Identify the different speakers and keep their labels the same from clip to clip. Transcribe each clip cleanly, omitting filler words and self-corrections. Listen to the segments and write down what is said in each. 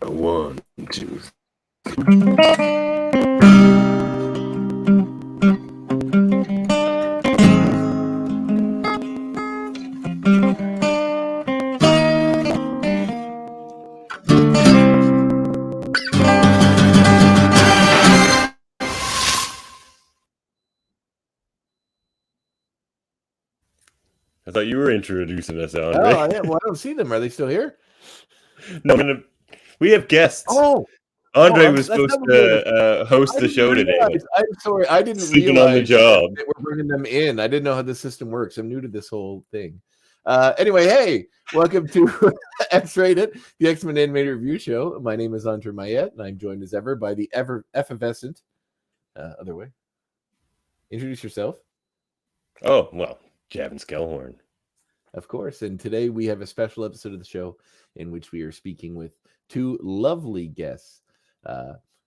Speaker 1: One, two.
Speaker 2: I thought you were introducing us, Andre.
Speaker 3: Oh, yeah. Well, I don't see them. Are they still here?
Speaker 2: No, we have guests.
Speaker 3: Oh,
Speaker 2: Andre was supposed to host the show today.
Speaker 3: I'm sorry. I didn't
Speaker 2: Sleeping on the
Speaker 3: realize
Speaker 2: job.
Speaker 3: that we're bringing them in. I didn't know how the system works. I'm new to this whole thing. Anyway, hey, welcome to X-Rated, the X-Men Animated Review Show. My name is Andre Mayette, and I'm joined as ever by the ever effervescent other way. Introduce yourself.
Speaker 2: Oh, well, Javin Skellhorn.
Speaker 3: Of course. And today we have a special episode of the show in which we are speaking with two lovely guests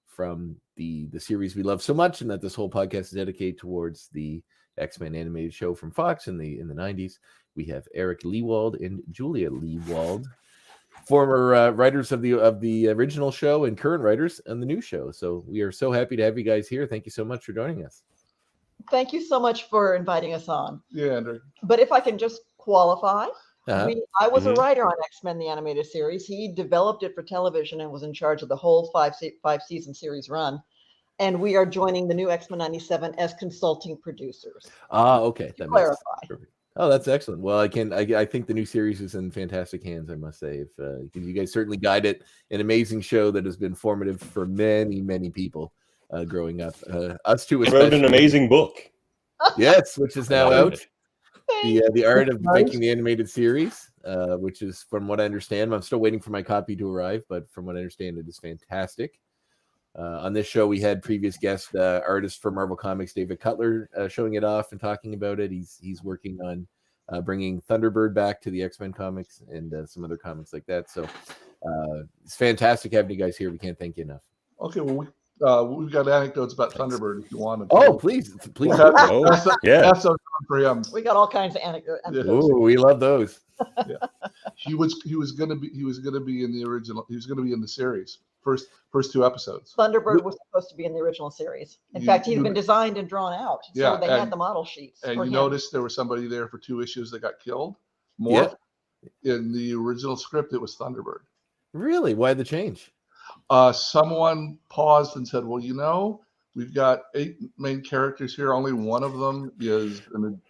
Speaker 3: from the series we love so much, and that this whole podcast is dedicated towards the X-Men animated show from Fox in the 90s. We have Eric Lewald and Julia Lewald, former writers of the original show and current writers on the new show. So we are so happy to have you guys here. Thank you so much for joining us.
Speaker 4: Thank you so much for inviting us on.
Speaker 5: Yeah, Andrew.
Speaker 4: But if I can just qualify, I was a
Speaker 2: Mhm.
Speaker 4: writer on X-Men, the animated series. He developed it for television and was in charge of the whole five-season series run. And we are joining the new X-Men 97 as consulting producers.
Speaker 3: Okay.
Speaker 4: To clarify.
Speaker 3: Perfect. Oh, that's excellent. Well, I think the new series is in fantastic hands, I must say. If you guys certainly guide it, an amazing show that has been formative for many, many people growing up. Us too,
Speaker 2: He wrote an amazing book.
Speaker 3: Yes, which is now out. The art of
Speaker 5: Nice.
Speaker 3: making the animated series, which is, from what I understand, I'm still waiting for my copy to arrive, but from what I understand, it is fantastic. On this show, we had previous guest artist for Marvel Comics, David Cutler, showing it off and talking about it. He's working on bringing Thunderbird back to the X-Men comics and some other comics like that. So it's fantastic having you guys here. We can't thank you enough.
Speaker 5: Okay, well, we've got anecdotes about Thunderbird if you want to.
Speaker 3: Oh, please.
Speaker 2: Yeah.
Speaker 5: That's so for him.
Speaker 4: We got all kinds of anecdotes.
Speaker 5: Yeah.
Speaker 3: Oh, we love those.
Speaker 5: He was gonna be in the original. He was gonna be in the series first two episodes.
Speaker 4: Thunderbird was supposed to be in the original series. In fact, he'd been designed and drawn out.
Speaker 5: Yeah,
Speaker 4: So they had the model sheets.
Speaker 5: And
Speaker 4: for
Speaker 5: you
Speaker 4: him.
Speaker 5: noticed there was somebody there for 2 issues that got killed. More in the original script, it was Thunderbird.
Speaker 3: Really? Why the change?
Speaker 5: Someone paused and said, "Well, we've got 8 main characters here. Only one of them is an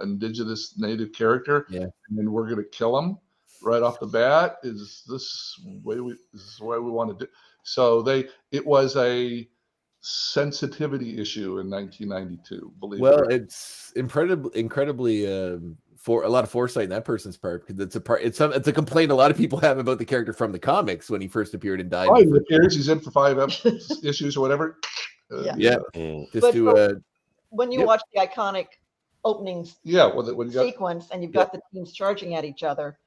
Speaker 5: indigenous native character, and then we're going to kill him right off the bat. Is this the way we want to do?" So it was a sensitivity issue in 1992. Believe
Speaker 3: Well,
Speaker 5: it.
Speaker 3: it's incredibly for a lot of foresight in that person's part, because it's a complaint a lot of people have about the character from the comics when he first appeared and died.
Speaker 5: Oh, he appears. He's in for 5 issues or whatever.
Speaker 4: When you watch the iconic openings sequence and you've got the teams charging at each other,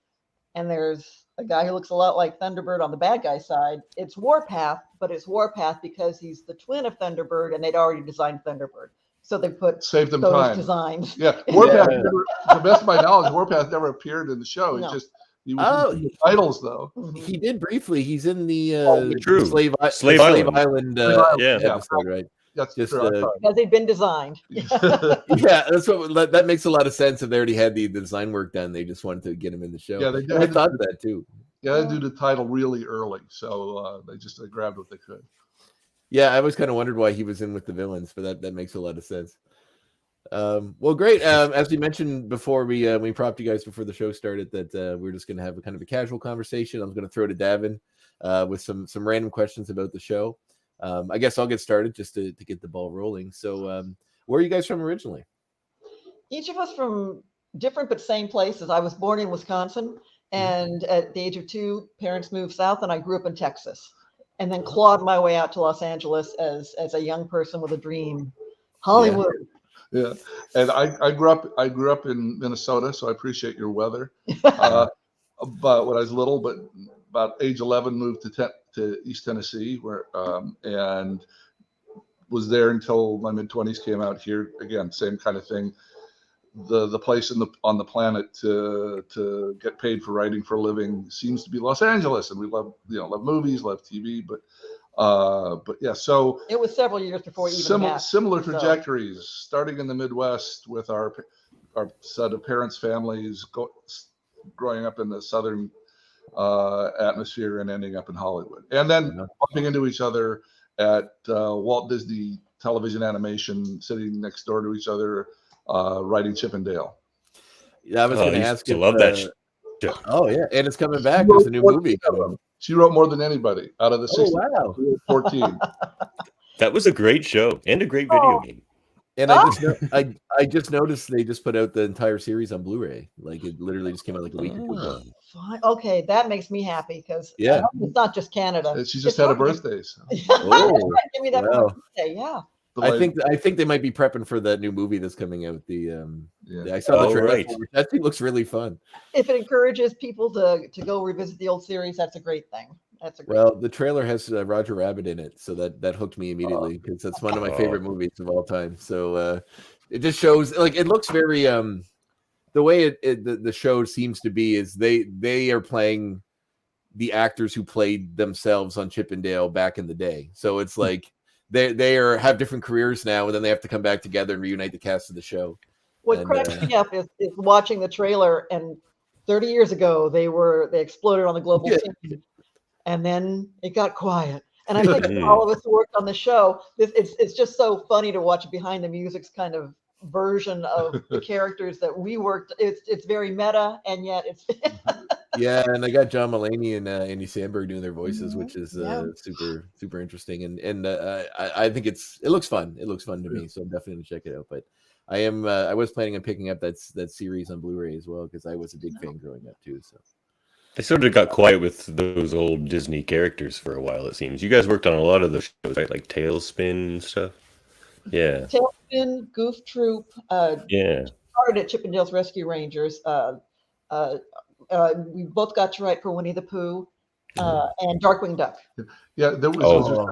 Speaker 4: and there's a guy who looks a lot like Thunderbird on the bad guy side, it's Warpath, but it's Warpath because he's the twin of Thunderbird, and they'd already designed Thunderbird. So they
Speaker 5: saved them
Speaker 4: those
Speaker 5: time.
Speaker 4: Designs.
Speaker 5: Yeah, Warpath. Never, to the best of my knowledge, Warpath never appered in the show.
Speaker 4: No.
Speaker 5: He was in the titles though.
Speaker 3: He did briefly. He's in the
Speaker 2: True.
Speaker 3: Slave
Speaker 2: Island.
Speaker 3: episode, right?
Speaker 5: That's
Speaker 3: Just
Speaker 5: true.
Speaker 4: Because they've been designed.
Speaker 3: That makes a lot of sense. If they already had the design work done, they just wanted to get him in the show.
Speaker 5: Yeah, they did.
Speaker 3: I thought of that too.
Speaker 5: Yeah, they do the title really early, so they grabbed what they could.
Speaker 3: Yeah, I always kind of wondered why he was in with the villains, but that makes a lot of sense. Well, great. As we mentioned before, we propped you guys before the show started that we're just going to have a kind of a casual conversation. I'm going to throw to Davin with some random questions about the show. I guess I'll get started just to get the ball rolling. So, where are you guys from originally?
Speaker 4: Each of us from different but same places. I was born in Wisconsin, and at the age of 2, parents moved south, and I grew up in Texas, and then clawed my way out to Los Angeles as a young person with a dream, Hollywood.
Speaker 5: Yeah, and I grew up in Minnesota, so I appreciate your weather. But when I was little, but about age 11, moved to East Tennessee, where and was there until my mid-20s. Came out here again, same kind of thing. the place on the planet to get paid for writing for a living seems to be Los Angeles, and we love movies, love TV, but yeah, so
Speaker 4: it was several years before even
Speaker 5: similar trajectories, starting in the Midwest with our set of parents' families growing up in the southern atmosphere and ending up in Hollywood, and then bumping into each other at Walt Disney Television Animation, sitting next door to each other, writing Chip and Dale.
Speaker 3: Yeah, I was going to ask.
Speaker 2: I love that.
Speaker 3: Oh yeah, and it's coming back. There's a new movie coming.
Speaker 5: She wrote more than anybody out of the 60s.
Speaker 3: Wow.
Speaker 5: 14.
Speaker 2: That was a great show and a great video game.
Speaker 3: And I just noticed they just put out the entire series on Blu-ray. Like it literally just came out like a week ago.
Speaker 4: Okay, that makes me happy because it's not just Canada.
Speaker 5: She just had a birthday. So.
Speaker 4: Give me that for my birthday. Yeah.
Speaker 3: I think they might be prepping for that new movie that's coming out. I saw the trailer.
Speaker 2: Right.
Speaker 3: That thing looks really fun.
Speaker 4: If it encourages people to go revisit the old series, that's a great thing.
Speaker 3: The trailer has Roger Rabbit in it, so that hooked me immediately because that's one of my favorite movies of all time. So it just shows, like, it looks very the way the show seems to be is they are playing the actors who played themselves on Chip and Dale back in the day. So it's like they have different careers now, and then they have to come back together and reunite the cast of the show.
Speaker 4: What cracks me up is watching the trailer, and 30 years ago they exploded on the global scene, and then it got quiet. And I think all of us who worked on the show, it's just so funny to watch behind the music's kind of version of the characters that we worked. It's very meta, and yet it's
Speaker 3: yeah. And I got John Mulaney and Andy Samberg doing their voices, which is super super interesting. And I think it looks fun. It looks fun to me, so I'm definitely gonna check it out. But I was planning on picking up that series on Blu-ray as well because I was a big fan growing up too. So.
Speaker 2: They sort of got quiet with those old Disney characters for a while, it seems. You guys worked on a lot of those shows, right? Like Tailspin and stuff. Yeah.
Speaker 4: Tailspin, Goof Troop. Started at Chip and Dale's Rescue Rangers. We both got to write for Winnie the Pooh and Darkwing Duck.
Speaker 5: Yeah, there was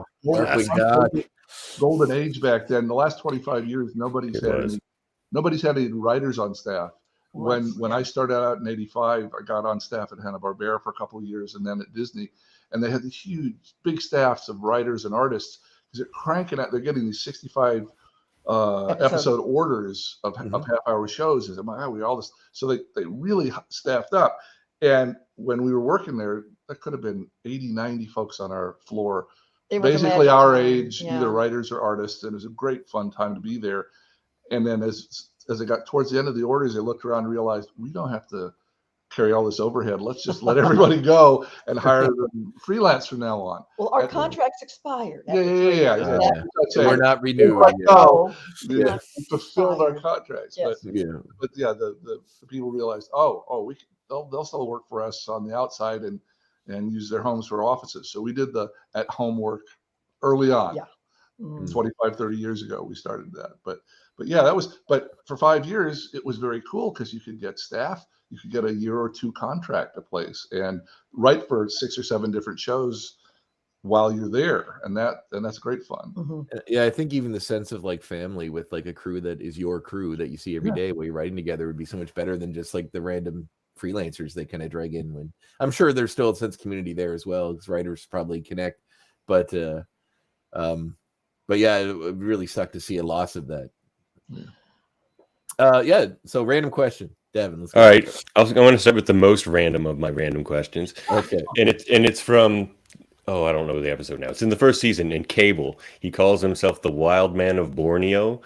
Speaker 5: golden age back then. The last 25 years, nobody's had any writers on staff. When I started out in '85, I got on staff at Hanna-Barbera for a couple of years, and then at Disney, and they had these huge, big staffs of writers and artists because they're cranking out. They're getting these 65 episode orders of half-hour shows. And we all this, so they really staffed up. And when we were working there, there could have been 80, 90 folks on our floor, basically our age, either writers or artists, and it was a great fun time to be there. And then as it got towards the end of the orders, they looked around and realized we don't have to carry all this overhead. Let's just let everybody go and hire them freelance from now on.
Speaker 4: Well, our contracts expired.
Speaker 5: So
Speaker 3: we're not renewed.
Speaker 5: We fulfilled our contracts. Yes. But the people realized, they'll still work for us on the outside and use their homes for offices. So we did the at-home work early on. 25, 30 years ago, we started that. But for 5 years, it was very cool because you could get staff, you could get a year or two contract a place and write for 6 or 7 different shows while you're there. And that's great fun.
Speaker 3: Yeah, I think even the sense of like family with like a crew that is your crew that you see every day while you're writing together would be so much better than just like the random freelancers they kind of drag in. When I'm sure there's still a sense of community there as well, because writers probably connect. But yeah, it would really suck to see a loss of that. So random question, Devin. Let's go.
Speaker 2: All right, I want to start with the most random of my random questions.
Speaker 3: Okay,
Speaker 2: and it's from I don't know the episode now. It's in the first season in Cable. He calls himself the Wild Man of Borneo,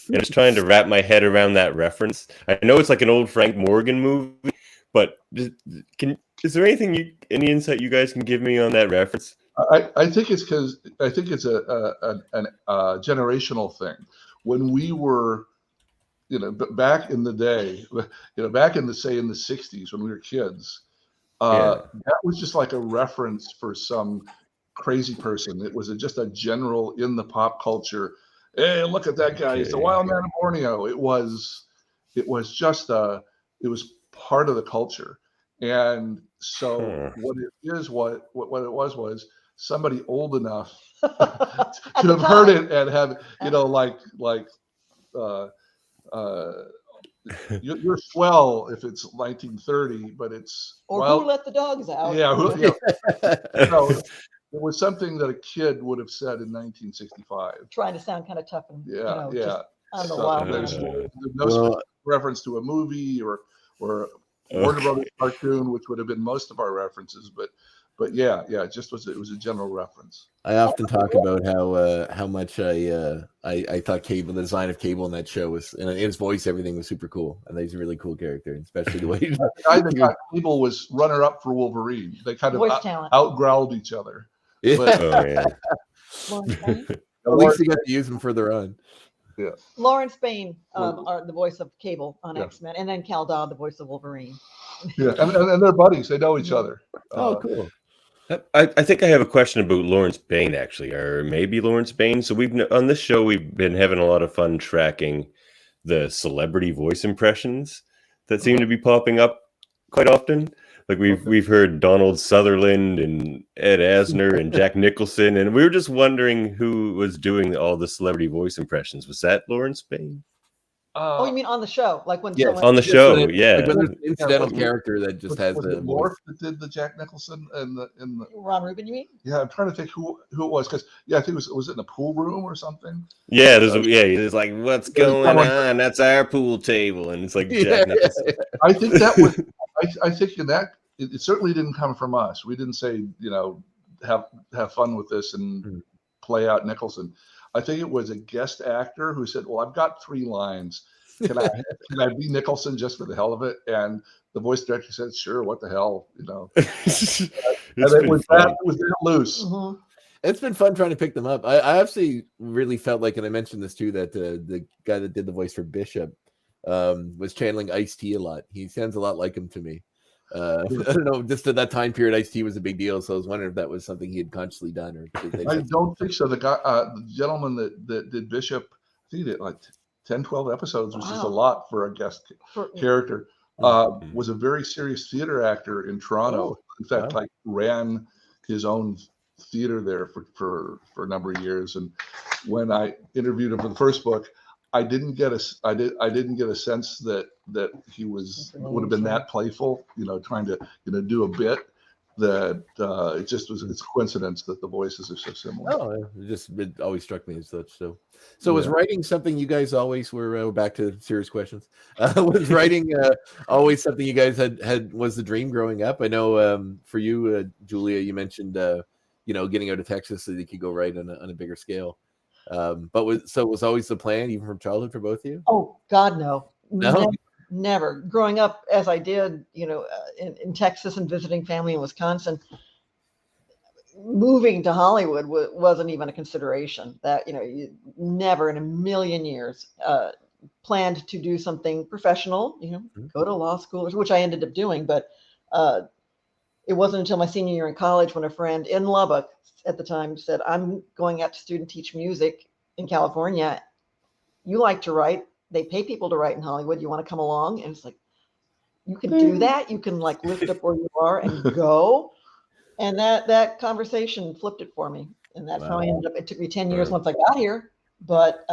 Speaker 2: and I was trying to wrap my head around that reference. I know it's like an old Frank Morgan movie, but is there any insight you guys can give me on that reference?
Speaker 5: I think it's because I think it's a generational thing. When we were, back in the day, back in the 60s when we were kids, that was just like a reference for some crazy person. It was just a general in the pop culture. Hey, look at that guy! He's the Wild Man of Borneo. It was part of the culture, and so what it was somebody old enough to have heard it and have you're swell if it's 1930, but it's
Speaker 4: who let the dogs out?
Speaker 5: Yeah, it was something that a kid would have said in 1965.
Speaker 4: Trying to sound kind of tough and just on the
Speaker 5: So
Speaker 4: wild.
Speaker 5: there's no reference to a movie or Warner Brothers cartoon, which would have been most of our references, but it just was a general reference.
Speaker 3: I often talk about how much I thought the design of Cable in that show was, and his voice, everything was super cool, and he's a really cool character, especially the way
Speaker 5: I think Cable was runner-up for Wolverine. They kind of out-growled each other.
Speaker 3: Yeah.
Speaker 5: But,
Speaker 3: at least he got to use him further on.
Speaker 5: Yeah.
Speaker 4: Lawrence Bain, are the voice of Cable on X-Men, and then Cal Dodd, the voice of Wolverine.
Speaker 5: Yeah, and they're buddies. They know each other.
Speaker 3: Oh, cool.
Speaker 2: I think I have a question about Lawrence Bain, actually, or maybe Lawrence Bain. So on this show, we've been having a lot of fun tracking the celebrity voice impressions that seem to be popping up quite often. Like we've heard Donald Sutherland and Ed Asner and Jack Nicholson, and we were just wondering who was doing all the celebrity voice impressions. Was that Lawrence Bain?
Speaker 4: You mean on the show? Like when
Speaker 2: on the show,
Speaker 3: Like when there's an incidental character that just has the
Speaker 5: Morph that did the Jack Nicholson and the
Speaker 4: Ron Rubin, you mean?
Speaker 5: Yeah, I'm trying to think who it was, because I think it was in a pool room or something.
Speaker 2: Yeah, he's like, what's going on? That's our pool table, and it's like Jack Nicholson.
Speaker 5: I think that was. I think in that it certainly didn't come from us. We didn't say have fun with this and play out Nicholson. I think it was a guest actor who said, "Well, I've got 3 lines. Can I be Nicholson just for the hell of it?" And the voice director said, "Sure, what the hell, it was that loose.
Speaker 4: Mm-hmm.
Speaker 3: It's been fun trying to pick them up. I actually really felt like, and I mentioned this too, that the guy that did the voice for Bishop was channeling Ice-T a lot. He sounds a lot like him to me. I don't know, just at that time period, Ice-T was a big deal, so I was wondering if that was something he had consciously done. Or
Speaker 5: I don't think so. The guy, the gentleman that did Bishop, I think he did like 10, 12 episodes, which is a lot for a guest character. Was a very serious theater actor in Toronto. In fact, ran his own theater there for a number of years. And when I interviewed him for the first book, I didn't get a sense that he would have been that playful, trying to do a bit. That it's coincidence that the voices are so similar.
Speaker 3: Oh, it always struck me as such. So was writing something you guys always were? Back to serious questions. Was writing always something you guys had was the dream growing up? I know for you, Julia, you mentioned getting out of Texas so that you could go write on a bigger scale. But it was always the plan, even from childhood, for both of you?
Speaker 4: Oh God, no.
Speaker 3: No.
Speaker 4: Never. Growing up as I did, in Texas and visiting family in Wisconsin, moving to Hollywood wasn't even a consideration. That, you never in a million years planned to do something professional, go to law school, which I ended up doing. But it wasn't until my senior year in college when a friend in Lubbock at the time said, "I'm going out to student teach music in California. You like to write. They pay people to write in Hollywood. You want to come along?" And it's like, you can do that. You can lift up where you are and go. And that conversation flipped it for me. And that's how I ended up. It took me 10 years once I got here. But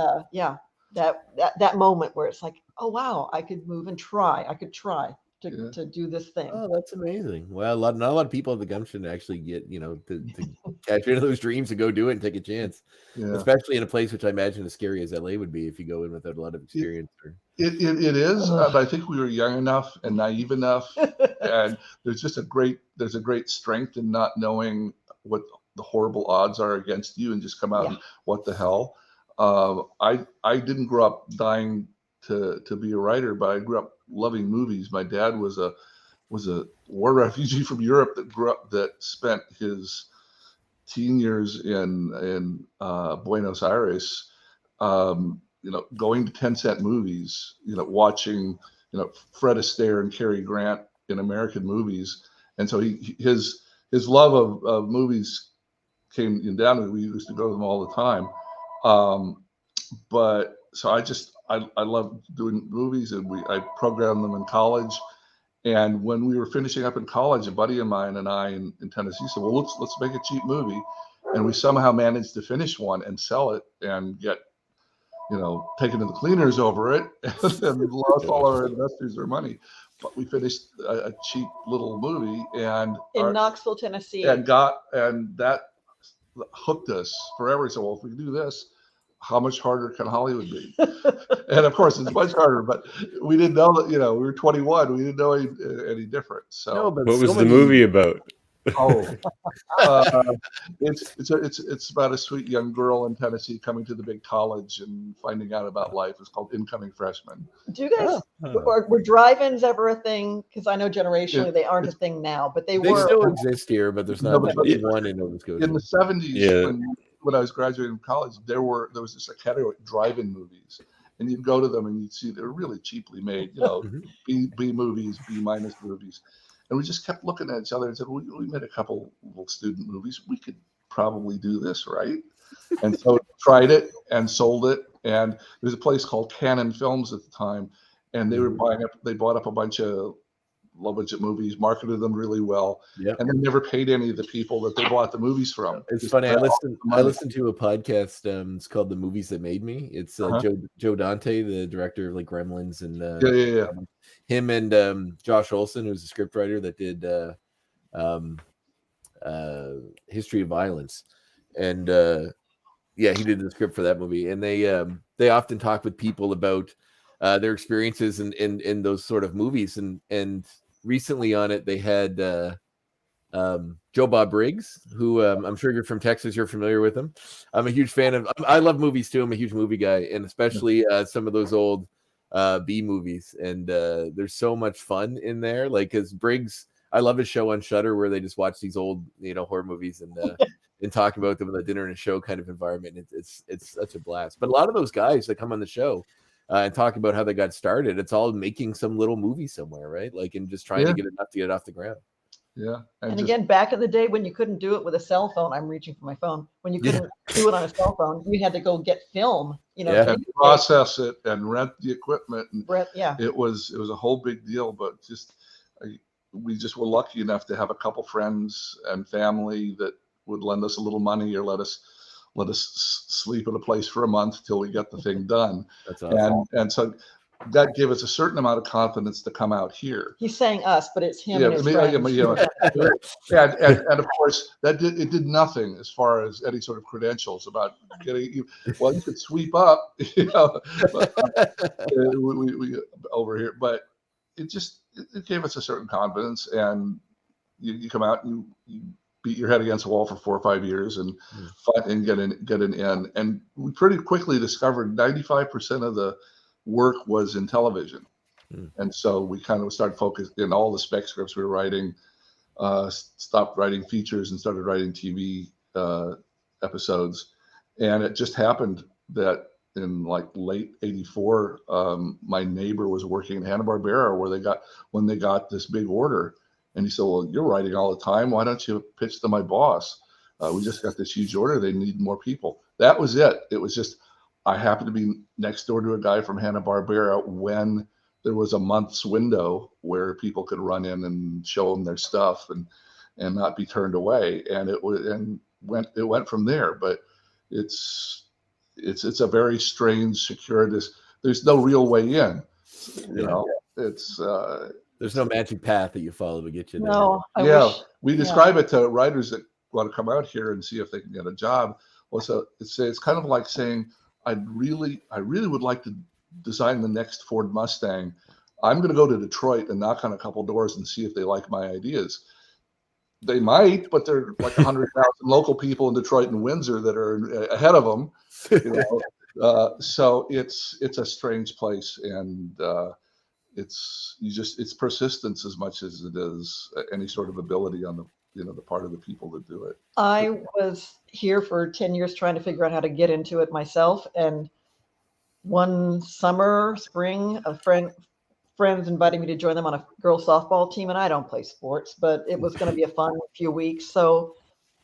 Speaker 4: that moment where it's like, oh, wow, I could move and try. I could try to do this thing.
Speaker 3: Oh, that's amazing. Well, not a lot of people have the gumption to actually get, to catch into those dreams and go do it and take a chance. Yeah. Especially in a place which I imagine as scary as LA would be if you go in without a lot of experience.
Speaker 5: It is, but I think we were young enough and naive enough, and there's a great strength in not knowing what the horrible odds are against you and just come out and what the hell. I didn't grow up dying to be a writer, but I grew up loving movies. My dad was a war refugee from Europe that spent his teen years in Buenos Aires, going to 10-cent movies, watching, Fred Astaire and Cary Grant in American movies. And so his love of movies came down. We used to go to them all the time. But so I love doing movies, and I programmed them in college. And when we were finishing up in college, a buddy of mine and I in Tennessee said, "Well, let's make a cheap movie," and we somehow managed to finish one and sell it and get taking to the cleaners over it and lost all our investors their money. But we finished a cheap little movie
Speaker 4: in Knoxville, Tennessee,
Speaker 5: and that hooked us forever. So, well, if we can do this, how much harder can Hollywood be? And of course, it's much harder. But we didn't know that. We were 21. We didn't know any different. So,
Speaker 2: no, but what was the movie about?
Speaker 5: It's about a sweet young girl in Tennessee coming to the big college and finding out about life. It's called Incoming Freshman.
Speaker 4: Do you guys were drive-ins ever a thing? Because I know generationally they aren't a thing now, but they were.
Speaker 3: Still exist here, but there's not one in Nova Scotia.
Speaker 5: In the 70s, when I was graduating from college, there was this category of drive-in movies, and you'd go to them and you'd see they're really cheaply made, B movies, B- movies. And we just kept looking at each other and said, we made a couple little student movies. We could probably do this, right? And so tried it and sold it. And there was a place called Canon Films at the time. And they were they bought up a bunch of low-budget movies, marketed them really well. Yep. And they never paid any of the people that they bought the movies from.
Speaker 3: It's funny. I listened to a podcast. It's called The Movies That Made Me. It's Joe Dante, the director of like Gremlins and him and Josh Olson, who's a scriptwriter that did History of Violence, and he did the script for that movie. And they often talk with people about their experiences in those sort of movies. And recently on it, they had Joe Bob Briggs, who I'm sure you're from Texas. You're familiar with him. I'm a huge fan of. I love movies too. I'm a huge movie guy, and especially some of those old B movies. And there's so much fun in there. Like, because Briggs, I love his show on Shudder where they just watch these old horror movies and talk about them in a dinner and a show kind of environment. It's such a blast. But a lot of those guys that come on the show and talk about how they got started, it's all making some little movie somewhere, right? Like, and just trying to get enough to get it off the ground.
Speaker 5: Yeah.
Speaker 4: And again, back in the day when you couldn't do it with a cell phone, I'm reaching for my phone. When you couldn't do it on a cell phone, you had to go get film,
Speaker 5: and process it and rent the equipment. And
Speaker 4: it
Speaker 5: was a whole big deal, but we just were lucky enough to have a couple friends and family that would lend us a little money or let us sleep at a place for a month till we get the thing done.
Speaker 3: That's awesome.
Speaker 5: And so that gave us a certain amount of confidence to come out here.
Speaker 4: He's saying us, but it's him and his friends.
Speaker 5: And of course, it did nothing as far as any sort of credentials about getting you. Well, you could sweep up, but, we over here, but it gave us a certain confidence, and you come out and you beat your head against the wall for 4 or 5 years and fight and get an in. And we pretty quickly discovered 95% of the work was in television. And so we kind of started focusing in all the spec scripts we were writing, stopped writing features and started writing TV episodes. And it just happened that in like late '84, my neighbor was working in Hanna-Barbera when they got this big order. And he said, well, you're writing all the time. Why don't you pitch to my boss? We just got this huge order. They need more people. That was it. It was just, I happened to be next door to a guy from Hanna-Barbera when there was a month's window where people could run in and show them their stuff and not be turned away. And it went from there. But it's a very strange, circuitous. There's no real way in. It's
Speaker 3: there's no magic path that you follow to get you there.
Speaker 4: No,
Speaker 5: we describe it to writers that want to come out here and see if they can get a job. Well, so it's kind of like saying, I really would like to design the next Ford Mustang. I'm going to go to Detroit and knock on a couple doors and see if they like my ideas. They might, but there are like 100,000 local people in Detroit and Windsor that are ahead of them. So it's a strange place, and it's persistence as much as it is any sort of ability on the part of the people that do it.
Speaker 4: I was here for 10 years trying to figure out how to get into it myself. And one spring, friends invited me to join them on a girls softball team. And I don't play sports, but it was going to be a fun few weeks. So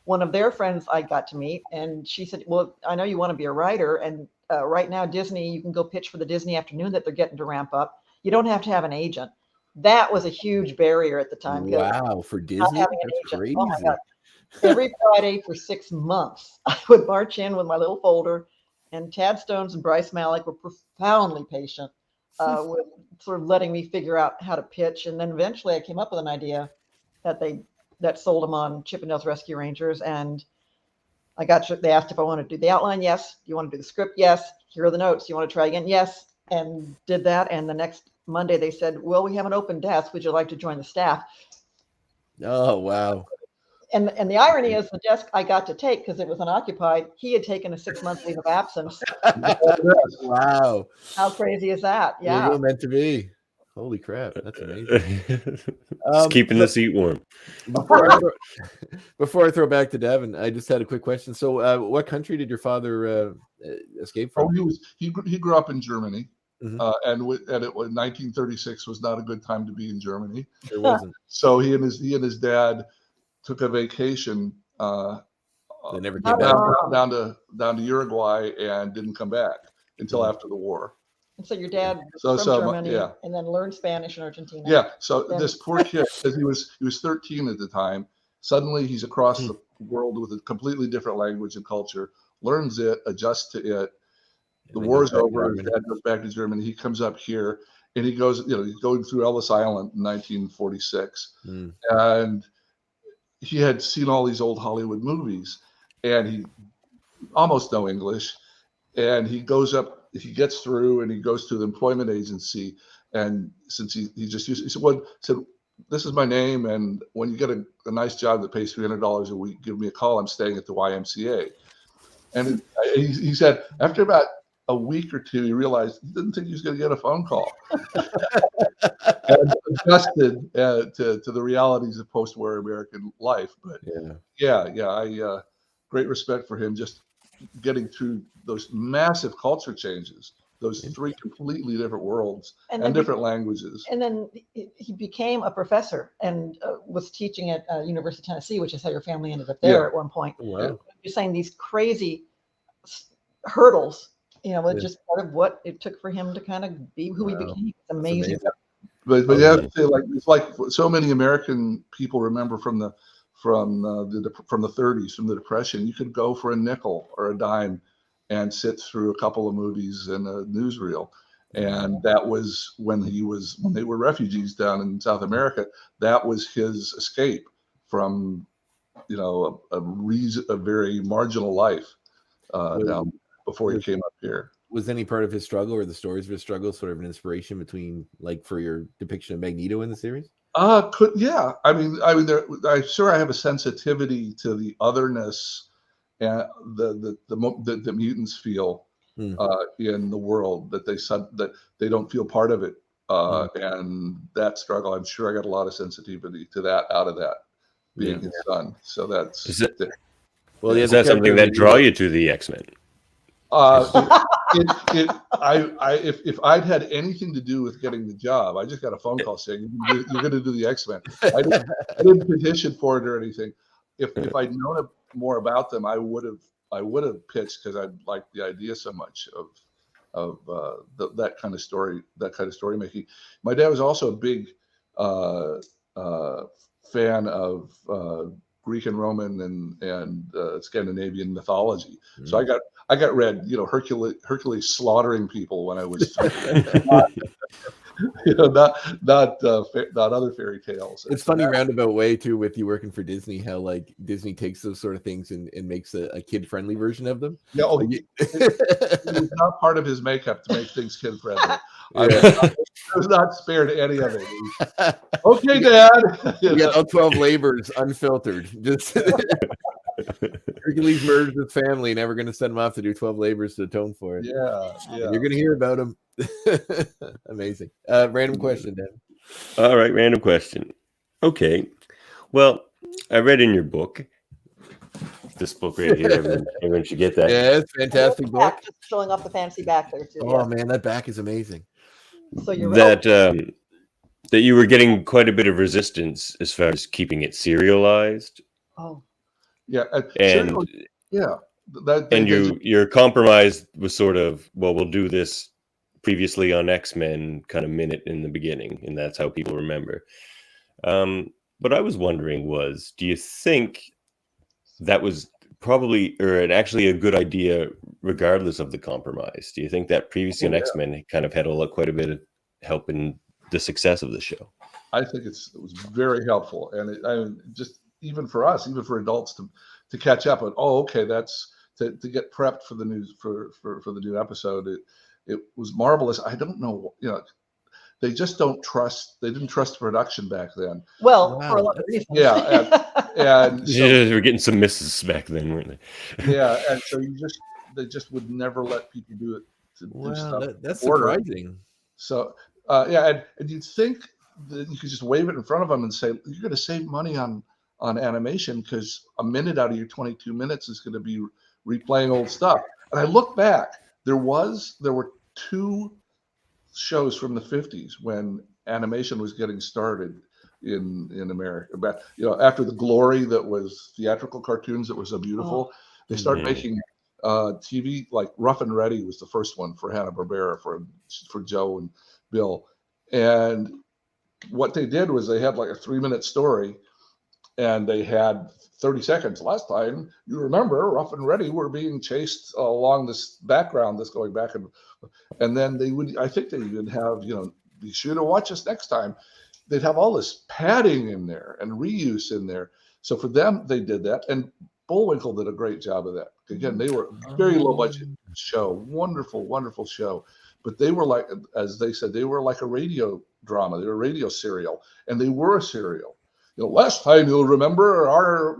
Speaker 4: one of their friends I got to meet, and she said, well, I know you want to be a writer. And right now, Disney, you can go pitch for the Disney afternoon that they're getting to ramp up. You don't have to have an agent. That was a huge barrier at the time.
Speaker 3: Wow, for Disney? That's crazy.
Speaker 4: Oh my God. Every Friday for 6 months, I would march in with my little folder And Tad Stones and Bryce Malek were profoundly patient with sort of letting me figure out how to pitch. And then eventually I came up with an idea that sold them on Chippendale's Rescue Rangers. And they asked if I wanted to do the outline. Yes. Do you want to do the script? Yes. Here are the notes. You want to try again? Yes. And did that. And the next Monday they said, well, we have an open desk. Would you like to join the staff?
Speaker 3: Oh, wow.
Speaker 4: And the irony is the desk I got to take, because it was unoccupied, he had taken a 6-month leave of absence.
Speaker 3: Wow.
Speaker 4: How crazy is that? Yeah.
Speaker 3: You're meant to be. Holy crap. That's amazing.
Speaker 2: Just keeping the seat warm.
Speaker 3: Before I throw back to Devin, I just had a quick question. So what country did your father escape from?
Speaker 5: Oh, he grew up in Germany. Mm-hmm. And 1936 was not a good time to be in Germany.
Speaker 3: It wasn't.
Speaker 5: So he and his dad took a vacation.
Speaker 3: They never came back.
Speaker 5: down to Uruguay and didn't come back until after the war.
Speaker 4: And so your dad was from Germany, and then learned Spanish in Argentina.
Speaker 5: Yeah. So this poor kid, because he was 13 at the time, suddenly he's across the world with a completely different language and culture, learns it, adjusts to it. The war's over. His dad goes back to Germany. He comes up here, and he goes, he's going through Ellis Island in 1946, and he had seen all these old Hollywood movies, and he almost no English, and he goes up, he gets through, and he goes to the employment agency, and since he said, this is my name, and when you get a nice job that pays $300 a week, give me a call. I'm staying at the YMCA. And he said after about a week or two, he realized he didn't think he was going to get a phone call. And adjusted to the realities of post-war American life. But I great respect for him just getting through those massive culture changes, those three completely different worlds and different languages. And then
Speaker 4: he became a professor and was teaching at University of Tennessee, which is how your family ended up there at one point.
Speaker 3: Wow.
Speaker 4: You're saying these crazy hurdles, just part of what it took for him to kind of be who he became. It's amazing.
Speaker 5: But you have to say, it's like so many American people remember from the 30s, from the Depression, you could go for a nickel or a dime and sit through a couple of movies and a newsreel. And that was when they were refugees down in South America, that was his escape from, a very marginal life down before he came up here.
Speaker 3: Was any part of his struggle or the stories of his struggle sort of an inspiration between, like, for your depiction of Magneto in the series?
Speaker 5: I mean, I'm sure I have a sensitivity to the otherness and the mutants feel in the world, that they don't feel part of it, and that struggle. I'm sure I got a lot of sensitivity to that out of that being his son. So that's
Speaker 2: is that something that draw you to the X-Men?
Speaker 5: If I'd had anything to do with getting the job, I just got a phone call saying you're going to do the X-Men. I didn't petition for it or anything. If I'd known more about them, I would have pitched, because I liked the idea so much of that kind of story making. My dad was also a big fan of Greek and Roman and Scandinavian mythology. So I got read, Hercules slaughtering people when I was not other fairy tales.
Speaker 3: It's funny roundabout way too with you working for Disney, how like Disney takes those sort of things and makes a kid-friendly version of them.
Speaker 5: Yeah, it was not part of his makeup to make things kid-friendly. I was not spared any of it. Okay, Dad.
Speaker 3: You got all 12 labors unfiltered. Just Hercules murders his family, never going to send him off to do 12 labors to atone for it.
Speaker 5: Yeah.
Speaker 3: You're going to hear about him. Amazing. Random question, Dan.
Speaker 2: All right, random question. Okay. Well, I read in your book, this book right here. Everyone should get that.
Speaker 3: Yeah, it's a fantastic book.
Speaker 4: Just showing off the fancy back there too.
Speaker 3: Oh man, that back is amazing.
Speaker 4: So you're
Speaker 2: that you were getting quite a bit of resistance as far as keeping it serialized.
Speaker 4: Oh.
Speaker 5: Yeah.
Speaker 2: And your compromise was sort of, well, we'll do this previously on X-Men kind of minute in the beginning, and that's how people remember. But I was wondering do you think that was probably, actually a good idea regardless of the compromise? Do you think that previously on X-Men kind of had quite a bit of help in the success of the show?
Speaker 5: I think it was very helpful, and just even for us, even for adults to catch up on. Oh, okay, that's to get prepped for the news for the new episode. It was marvelous. I don't know, they just don't trust. They didn't trust production back then.
Speaker 4: Well, for a lot of reasons.
Speaker 5: Yeah, and so,
Speaker 2: we're getting some misses back then, weren't they?
Speaker 5: Yeah, and so they just would never let people do it.
Speaker 3: Do stuff that's surprising.
Speaker 5: So and you'd think that you could just wave it in front of them and say, you're going to save money on animation because a minute out of your 22 minutes is going to be replaying old stuff. And I look back, there were 2 shows from the 50s when animation was getting started in America. But after the glory that was theatrical cartoons that was so beautiful, they started making TV. Like Rough and Ready was the first one for Hanna-Barbera for Joe and Bill. And what they did was they had like a 3-minute story, and they had 30 seconds. Last time, you remember, Rough and Ready were being chased along this background that's going back, and then they would, I think they would have, be sure to watch us next time. They'd have all this padding in there and reuse in there. So for them, they did that, and Bullwinkle did a great job of that. Again, they were a very low budget show, wonderful, wonderful show. But they were like, as they said, they were like a radio drama. They were a radio serial, and they were a serial. Last time you'll remember our,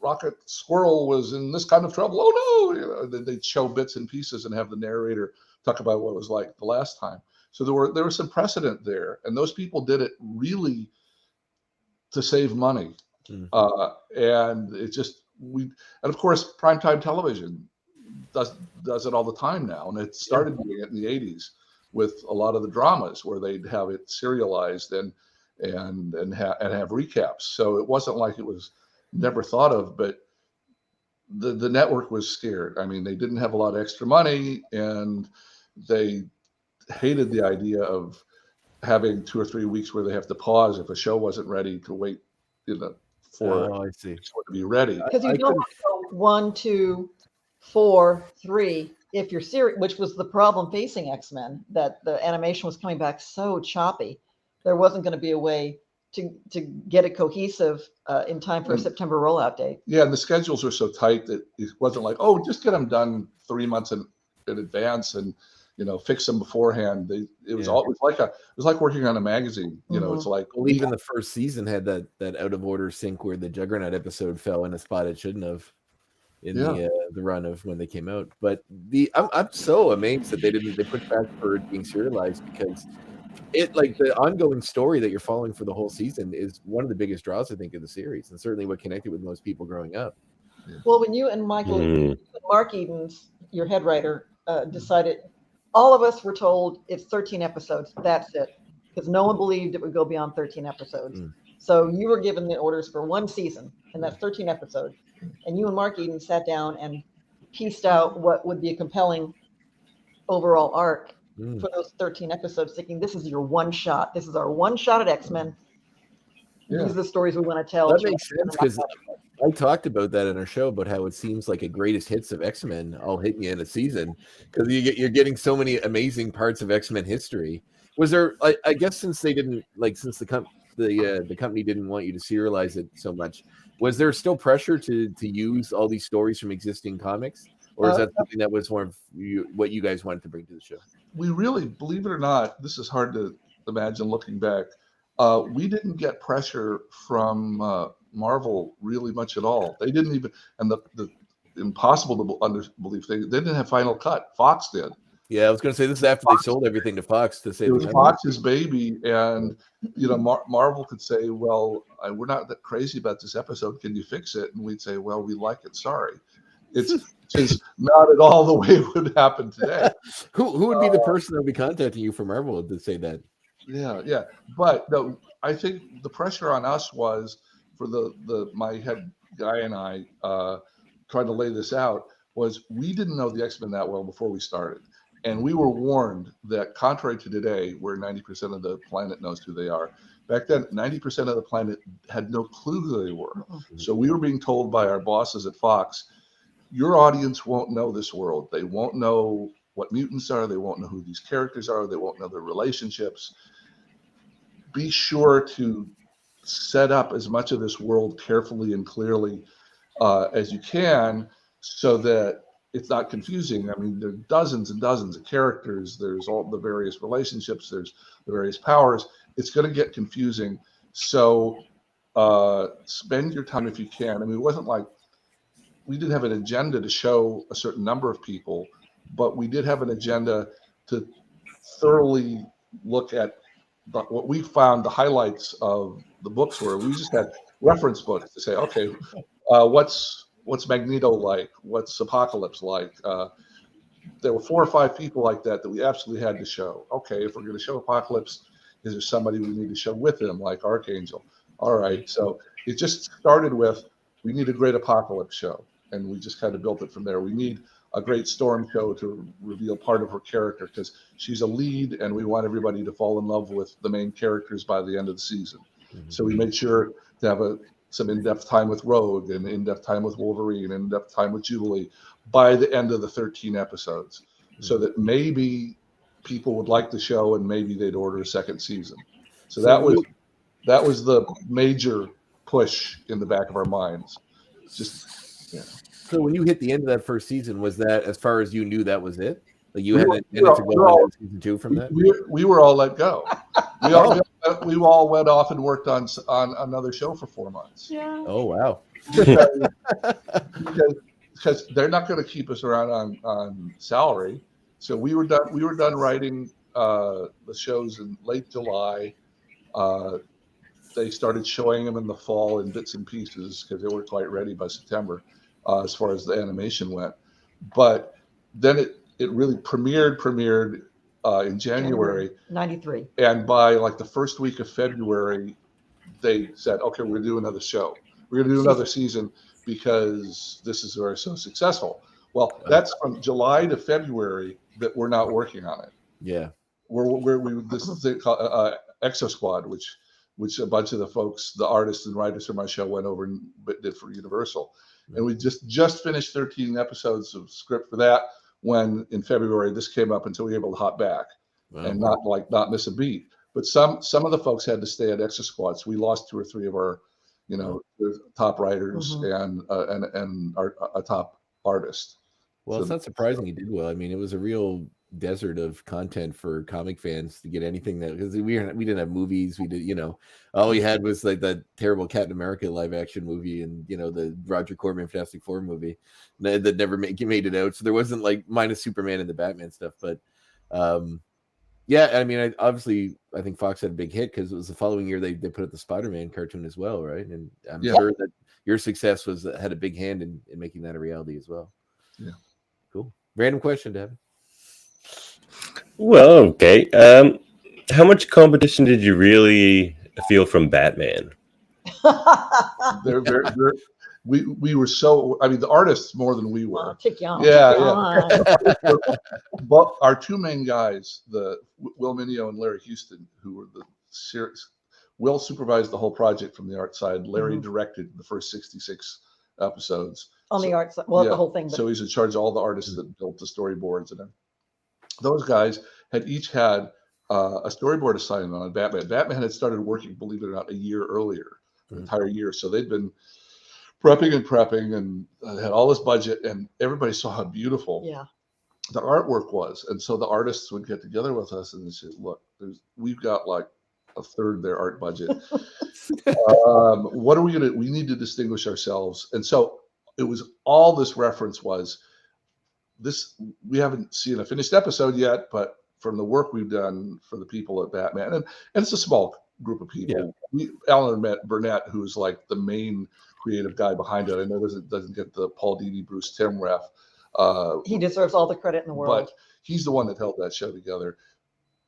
Speaker 5: Rocket Squirrel was in this kind of trouble. Oh no! They'd show bits and pieces and have the narrator talk about what it was like the last time. So there was some precedent there, and those people did it really to save money. And it just and of course primetime television does it all the time now, and it started doing it in the 80s with a lot of the dramas where they'd have it serialized and have recaps. So it wasn't like it was never thought of, but the network was scared. I mean, they didn't have a lot of extra money, and they hated the idea of having 2 or 3 weeks where they have to pause if a show wasn't ready to wait for it to be ready.
Speaker 4: Because you don't go 1, 2, 4, 3 if you're serious, which was the problem facing X-Men, that the animation was coming back so choppy. There wasn't going to be a way to get it cohesive in time for a September rollout date.
Speaker 5: Yeah, and the schedules were so tight that it wasn't like, oh, just get them done 3 months in advance and fix them beforehand. It was like working on a magazine. It's like,
Speaker 3: well, even the first season had that out of order sync where the Juggernaut episode fell in a spot it shouldn't have in the run of when they came out. But I'm so amazed that they pushed back for it being serialized, because it, like, the ongoing story that you're following for the whole season is one of the biggest draws, I think, of the series, and certainly what connected with most people growing up.
Speaker 4: Well, when you and Mark Edens, your head writer, decided, all of us were told it's 13 episodes. That's it, because no one believed it would go beyond 13 episodes. So you were given the orders for 1 season, and that's 13 episodes. And you and Mark Eden sat down and pieced out what would be a compelling overall arc for those 13 episodes, thinking this is your one shot. This is our one shot at X-Men. These are the stories we want to tell.
Speaker 3: That makes sense, because I talked about that in our show, about how it seems like a greatest hits of X-Men all hitting you in a season, because you're getting so many amazing parts of X-Men history. Was there, I guess, since they didn't, like, since the company didn't want you to serialize it so much, was there still pressure to use all these stories from existing comics, or is that something that was more of what you guys wanted to bring to the show?
Speaker 5: We really, believe it or not, this is hard to imagine looking back. We didn't get pressure from Marvel really much at all. They didn't even, and the impossible to believe thing, they didn't have Final Cut. Fox did.
Speaker 3: Yeah, I was going to say, this is after they sold everything to Fox to save.
Speaker 5: It was Fox's baby, and Marvel could say, "Well, we're not that crazy about this episode. Can you fix it?" And we'd say, "Well, we like it. Sorry." It's just not at all the way it would happen today.
Speaker 3: Who would be the person that would be contacting you from Marvel to say that?
Speaker 5: Yeah. But no, I think the pressure on us was for my head guy and I trying to lay this out, was we didn't know the X-Men that well before we started. And we were warned that, contrary to today, where 90% of the planet knows who they are, Back then, 90% of the planet had no clue who they were.
Speaker 4: Mm-hmm.
Speaker 5: So we were being told by our bosses at Fox, your audience won't know this world. They won't know what mutants are. They won't know who these characters are. They won't know their relationships. Be sure to set up as much of this world carefully and clearly as you can, so that it's not confusing. I mean, there are dozens and dozens of characters. There's all the various relationships. There's the various powers. It's going to get confusing. So spend your time if you can. I mean, it wasn't like we didn't have an agenda to show a certain number of people, but we did have an agenda to thoroughly look at what we found the highlights of the books were. We just had reference books to say, okay, what's Magneto like? What's Apocalypse like? There were 4 or 5 people like that we absolutely had to show. Okay, if we're going to show Apocalypse, is there somebody we need to show with him, like Archangel? All right, so it just started with, we need a great Apocalypse show, and we just kind of built it from there. We need a great Storm show to reveal part of her character, because she's a lead, and we want everybody to fall in love with the main characters by the end of the season. So we made sure to have some in-depth time with Rogue, and in-depth time with Wolverine, and in-depth time with Jubilee by the end of the 13 episodes, so that maybe people would like the show and maybe they'd order a second season. So that was the major push in the back of our minds. Just, yeah.
Speaker 3: So when you hit the end of that first season, was that, as far as you knew, that was it? Like you hadn't intended to go on season 2 from that?
Speaker 5: We were all let go. We all went off and worked on another show for 4 months.
Speaker 4: Yeah.
Speaker 3: Oh wow!
Speaker 5: Because they're not going to keep us around on salary. So we were done. We were done writing the shows in late July. They started showing them in the fall in bits and pieces because they weren't quite ready by September, as far as the animation went. But then it really premiered in January
Speaker 4: '93.
Speaker 5: And by like the first week of February, they said, okay, we're going to do another show. We're going to do another season because this is very so successful. Well, that's from July to February that we're not working on it.
Speaker 3: Yeah.
Speaker 5: This thing called Exo Squad, which a bunch of the folks, the artists and writers for my show, went over and did for Universal. And we just finished 13 episodes of script for that when in February this came up, until we were able to hop back and not miss a beat. But some of the folks had to stay at Exo Squad, so we lost 2 or 3 of our, top writers and a top artist.
Speaker 3: Well, it's not surprising he did well. I mean, it was a real desert of content for comic fans to get anything that, because we didn't have movies. We did, all we had was like that terrible Captain America live action movie, and the Roger Corman Fantastic Four movie that never made it out. So there wasn't, like, minus Superman and the Batman stuff, but yeah, I mean, I think Fox had a big hit because it was the following year they put out the Spider-Man cartoon as well, right? And I'm sure that your success had a big hand in making that a reality as well.
Speaker 5: Yeah.
Speaker 3: Cool. Random question, Devin.
Speaker 2: Well, okay. How much competition did you really feel from Batman?
Speaker 5: We were so, I mean, the artists more than we were.
Speaker 4: Yeah.
Speaker 5: But our 2 main guys, the Will Mineo and Larry Houston, who were the series, Will supervised the whole project from the art side. Larry directed the first 66 episodes.
Speaker 4: On the art side, the whole thing.
Speaker 5: So he's in charge of all the artists that built the storyboards, and those guys had each had a storyboard assignment on Batman. Batman had started working, believe it or not, a year earlier, an entire year. So they'd been prepping and had all this budget, and everybody saw how beautiful the artwork was. And so the artists would get together with us and they said, look, we've got like a third of their art budget. What are we going to, we need to distinguish ourselves. And so it was all this reference was this, we haven't seen a finished episode yet, but from the work we've done for the people at Batman, and it's a small group of people. Alan Burnett, who's like the main creative guy behind it, I know doesn't get the Paul Dini, Bruce Timm ref.
Speaker 4: He deserves all the credit in the world.
Speaker 5: But he's the one that held that show together.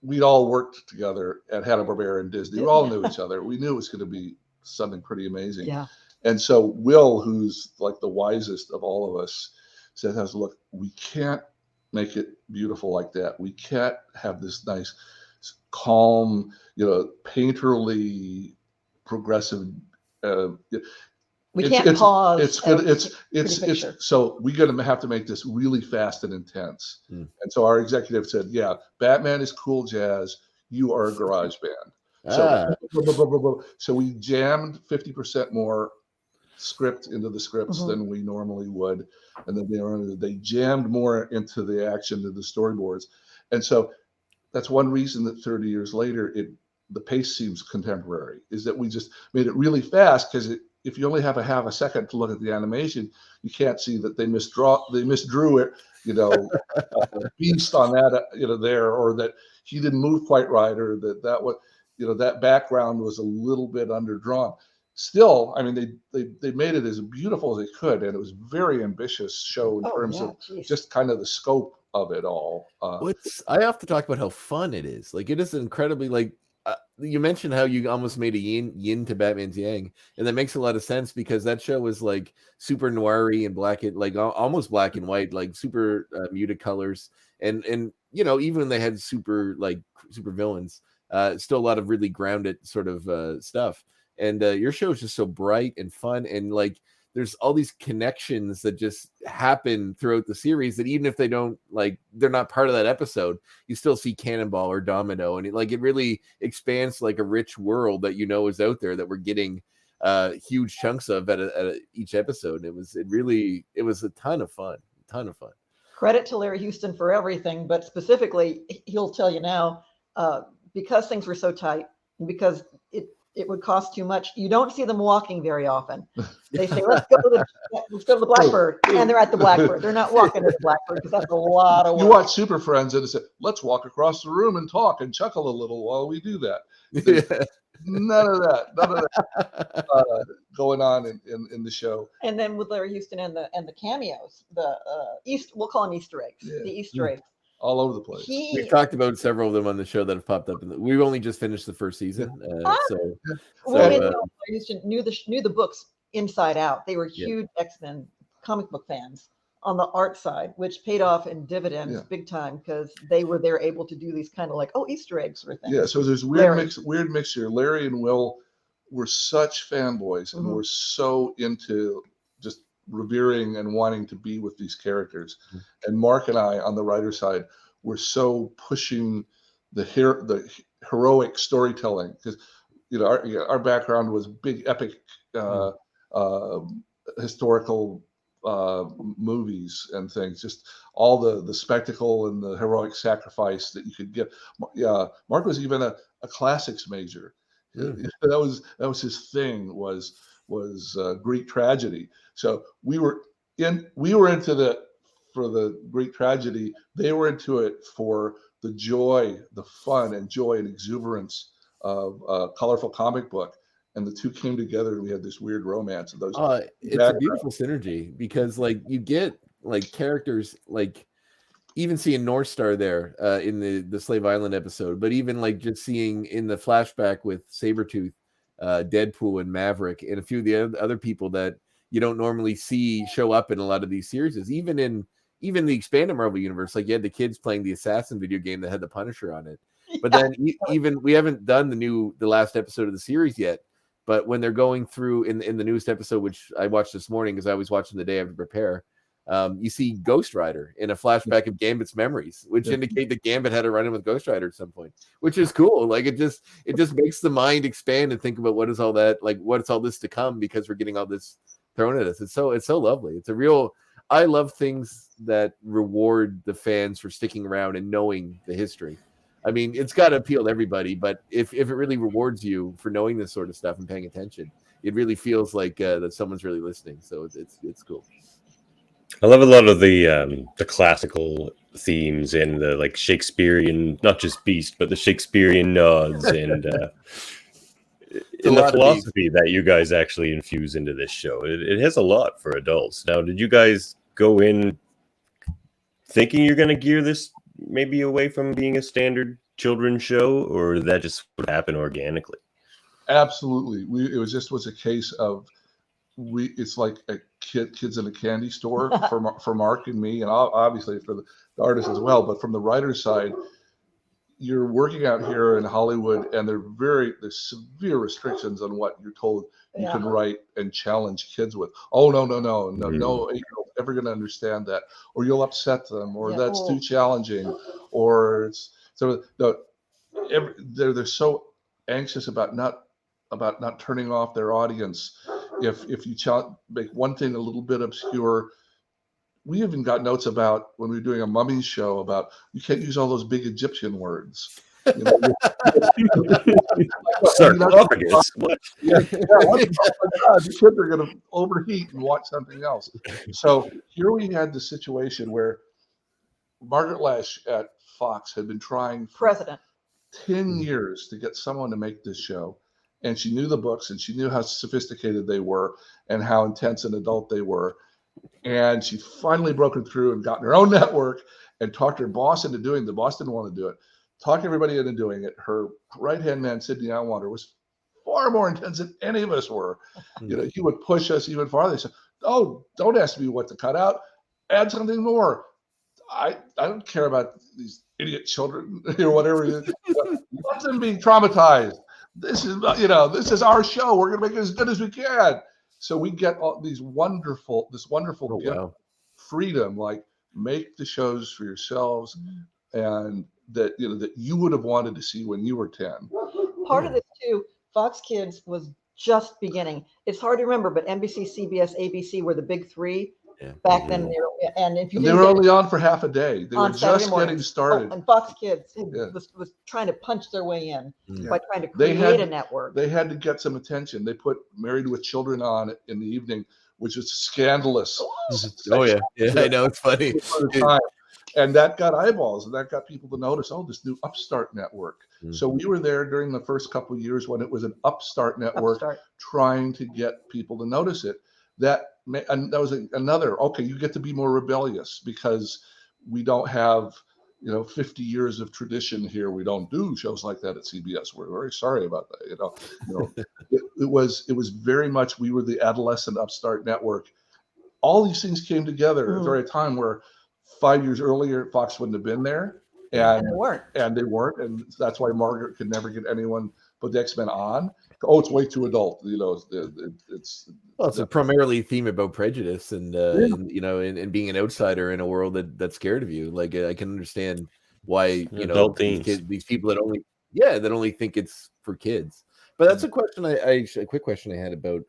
Speaker 5: We'd all worked together at Hanna-Barbera and Disney. We all knew each other. We knew it was going to be something pretty amazing.
Speaker 4: Yeah.
Speaker 5: And so Will, who's like the wisest of all of us, said, look, we can't make it beautiful like that. We can't have this nice calm, painterly, progressive.
Speaker 4: We can't pause.
Speaker 5: It's good. It's so we're going to have to make this really fast and intense. And so our executive said, "Yeah, Batman is cool jazz. You are a garage band." So we jammed 50% more script into the scripts than we normally would, and then they jammed more into the action, to the storyboards, and so that's one reason that 30 years later the pace seems contemporary, is that we just made it really fast, because if you only have a half a second to look at the animation, you can't see that they misdrew it, Beast on that, there, or that he didn't move quite right, or that was, that background was a little bit underdrawn. Still, I mean, they made it as beautiful as they could, and it was a very ambitious show in terms of just kind of the scope of it all.
Speaker 3: I have to talk about how fun it is. Like, it is incredibly, you mentioned how you almost made a yin to Batman's yang, and that makes a lot of sense, because that show was like super noiry and almost black and white, like super muted colors, and even when they had super villains, still a lot of really grounded sort of stuff. And your show is just so bright and fun, and there's all these connections that just happen throughout the series that even if they don't they're not part of that episode, you still see Cannonball or Domino, and it really expands a rich world that is out there that we're getting huge chunks of at each episode. It was a ton of fun.
Speaker 4: Credit to Larry Houston for everything, but specifically, he'll tell you now, because things were so tight, and because it would cost too much. You don't see them walking very often. They say, let's go to the Blackbird, and they're at the Blackbird. They're not walking to the Blackbird, because that's a lot of work.
Speaker 5: You watch Super Friends, and it said, let's walk across the room and talk and chuckle a little while we do that. None of that going on in the show.
Speaker 4: And then with Larry Houston and the cameos, we'll call them Easter eggs. Yeah. The Easter eggs.
Speaker 5: All over the place.
Speaker 3: We've talked about several of them on the show that have popped up. We've only just finished the first season,
Speaker 4: Houston knew the books inside out. They were huge X-Men comic book fans on the art side, which paid off in dividends big time, because they were there able to do these kind of Easter eggs sort of things.
Speaker 5: Yeah, so there's weird mixture. Larry and Will were such fanboys and were so into just revering and wanting to be with these characters, and Mark and I on the writer side were so pushing the heroic storytelling, because our background was big epic historical movies and things, just all the spectacle and the heroic sacrifice that you could get. Mark was even a classics major. That was his thing, was Greek tragedy. So we were into for the Greek tragedy. They were into it for the joy, the fun, and joy and exuberance of a colorful comic book. And the two came together, and we had this weird romance of those.
Speaker 3: It's a beautiful synergy, because you get characters even seeing North Star there in the Slave Island episode, but even just seeing in the flashback with Sabretooth, Deadpool, and Maverick, and a few of the other people that you don't normally see show up in a lot of these series. Even the expanded Marvel universe, you had the kids playing the Assassin video game that had the Punisher on it. But then even we haven't done the last episode of the series yet. But when they're going through in the newest episode, which I watched this morning because I was watching the day I have to prepare, you see Ghost Rider in a flashback of Gambit's memories, which indicate that Gambit had a run-in with Ghost Rider at some point, which is cool. It just makes the mind expand and think about what is all that, what's all this to come, because we're getting all this thrown at us. It's so lovely. I love things that reward the fans for sticking around and knowing the history. I mean, it's got to appeal to everybody, but if it really rewards you for knowing this sort of stuff and paying attention, it really feels like that someone's really listening. So it's cool.
Speaker 2: I love a lot of the classical themes and the Shakespearean, not just Beast, but the Shakespearean nods and the philosophy that you guys actually infuse into this show. It has a lot for adults. Now, did you guys go in thinking you're going to gear this maybe away from being a standard children's show, or did that just happen organically?
Speaker 5: Absolutely. It was a case of it's like a kids in a candy store for Mark and me, and obviously for the artists as well. But from the writer's side, you're working out here in Hollywood, and there's severe restrictions on what you're told you can write and challenge kids with. Oh, no 8-year-old ever going to understand that, or you'll upset them, or that's too challenging, or it's so no. They're so anxious about not turning off their audience if you make one thing a little bit obscure. We even got notes about when we were doing a mummy show about you can't use all those big Egyptian words. You know,
Speaker 2: sarcophagus. What?
Speaker 5: Yeah, oh my God, these kids are going to overheat and watch something else. So here we had the situation where Margaret Lash at Fox had been trying for 10 years to get someone to make this show. And she knew the books, and she knew how sophisticated they were and how intense and adult they were. And she finally broken through and gotten her own network and talked her boss into doing it. The boss didn't want to do it. Talked everybody into doing it. Her right-hand man, Sidney Iwander, was far more intense than any of us were. You know, he would push us even farther. He said, "Oh, don't ask me what to cut out. Add something more. I don't care about these idiot children or whatever. Let them be traumatized. This is our show. We're gonna make it as good as we can." So we get all these wonderful gift, freedom, like make the shows for yourselves, and that you would have wanted to see when you were 10.
Speaker 4: Part of this too, Fox Kids was just beginning. It's hard to remember, but NBC, CBS, ABC were the big three back then. And if you
Speaker 5: they were only on for half a day. They were just getting started.
Speaker 4: And Fox Kids was trying to punch their way in by trying to create a network.
Speaker 5: They had to get some attention. They put Married with Children on in the evening, which was scandalous.
Speaker 3: Oh yeah, I know, it's funny.
Speaker 5: And that got eyeballs, and that got people to notice, this new upstart network. So we were there during the first couple of years when it was an upstart network, trying to get people to notice it. And that was another, you get to be more rebellious because we don't have 50 years of tradition here. We don't do shows like that at CBS. We're very sorry about that. It was very much, we were the adolescent upstart network. All these things came together at a time where 5 years earlier Fox wouldn't have been there, and they weren't, and that's why Margaret could never get anyone but the X-Men on. It's way too adult. It's
Speaker 3: a primarily theme about prejudice and being an outsider in a world that's scared of you. Like I can understand why these people that only think it's for kids. But that's a question a quick question I had about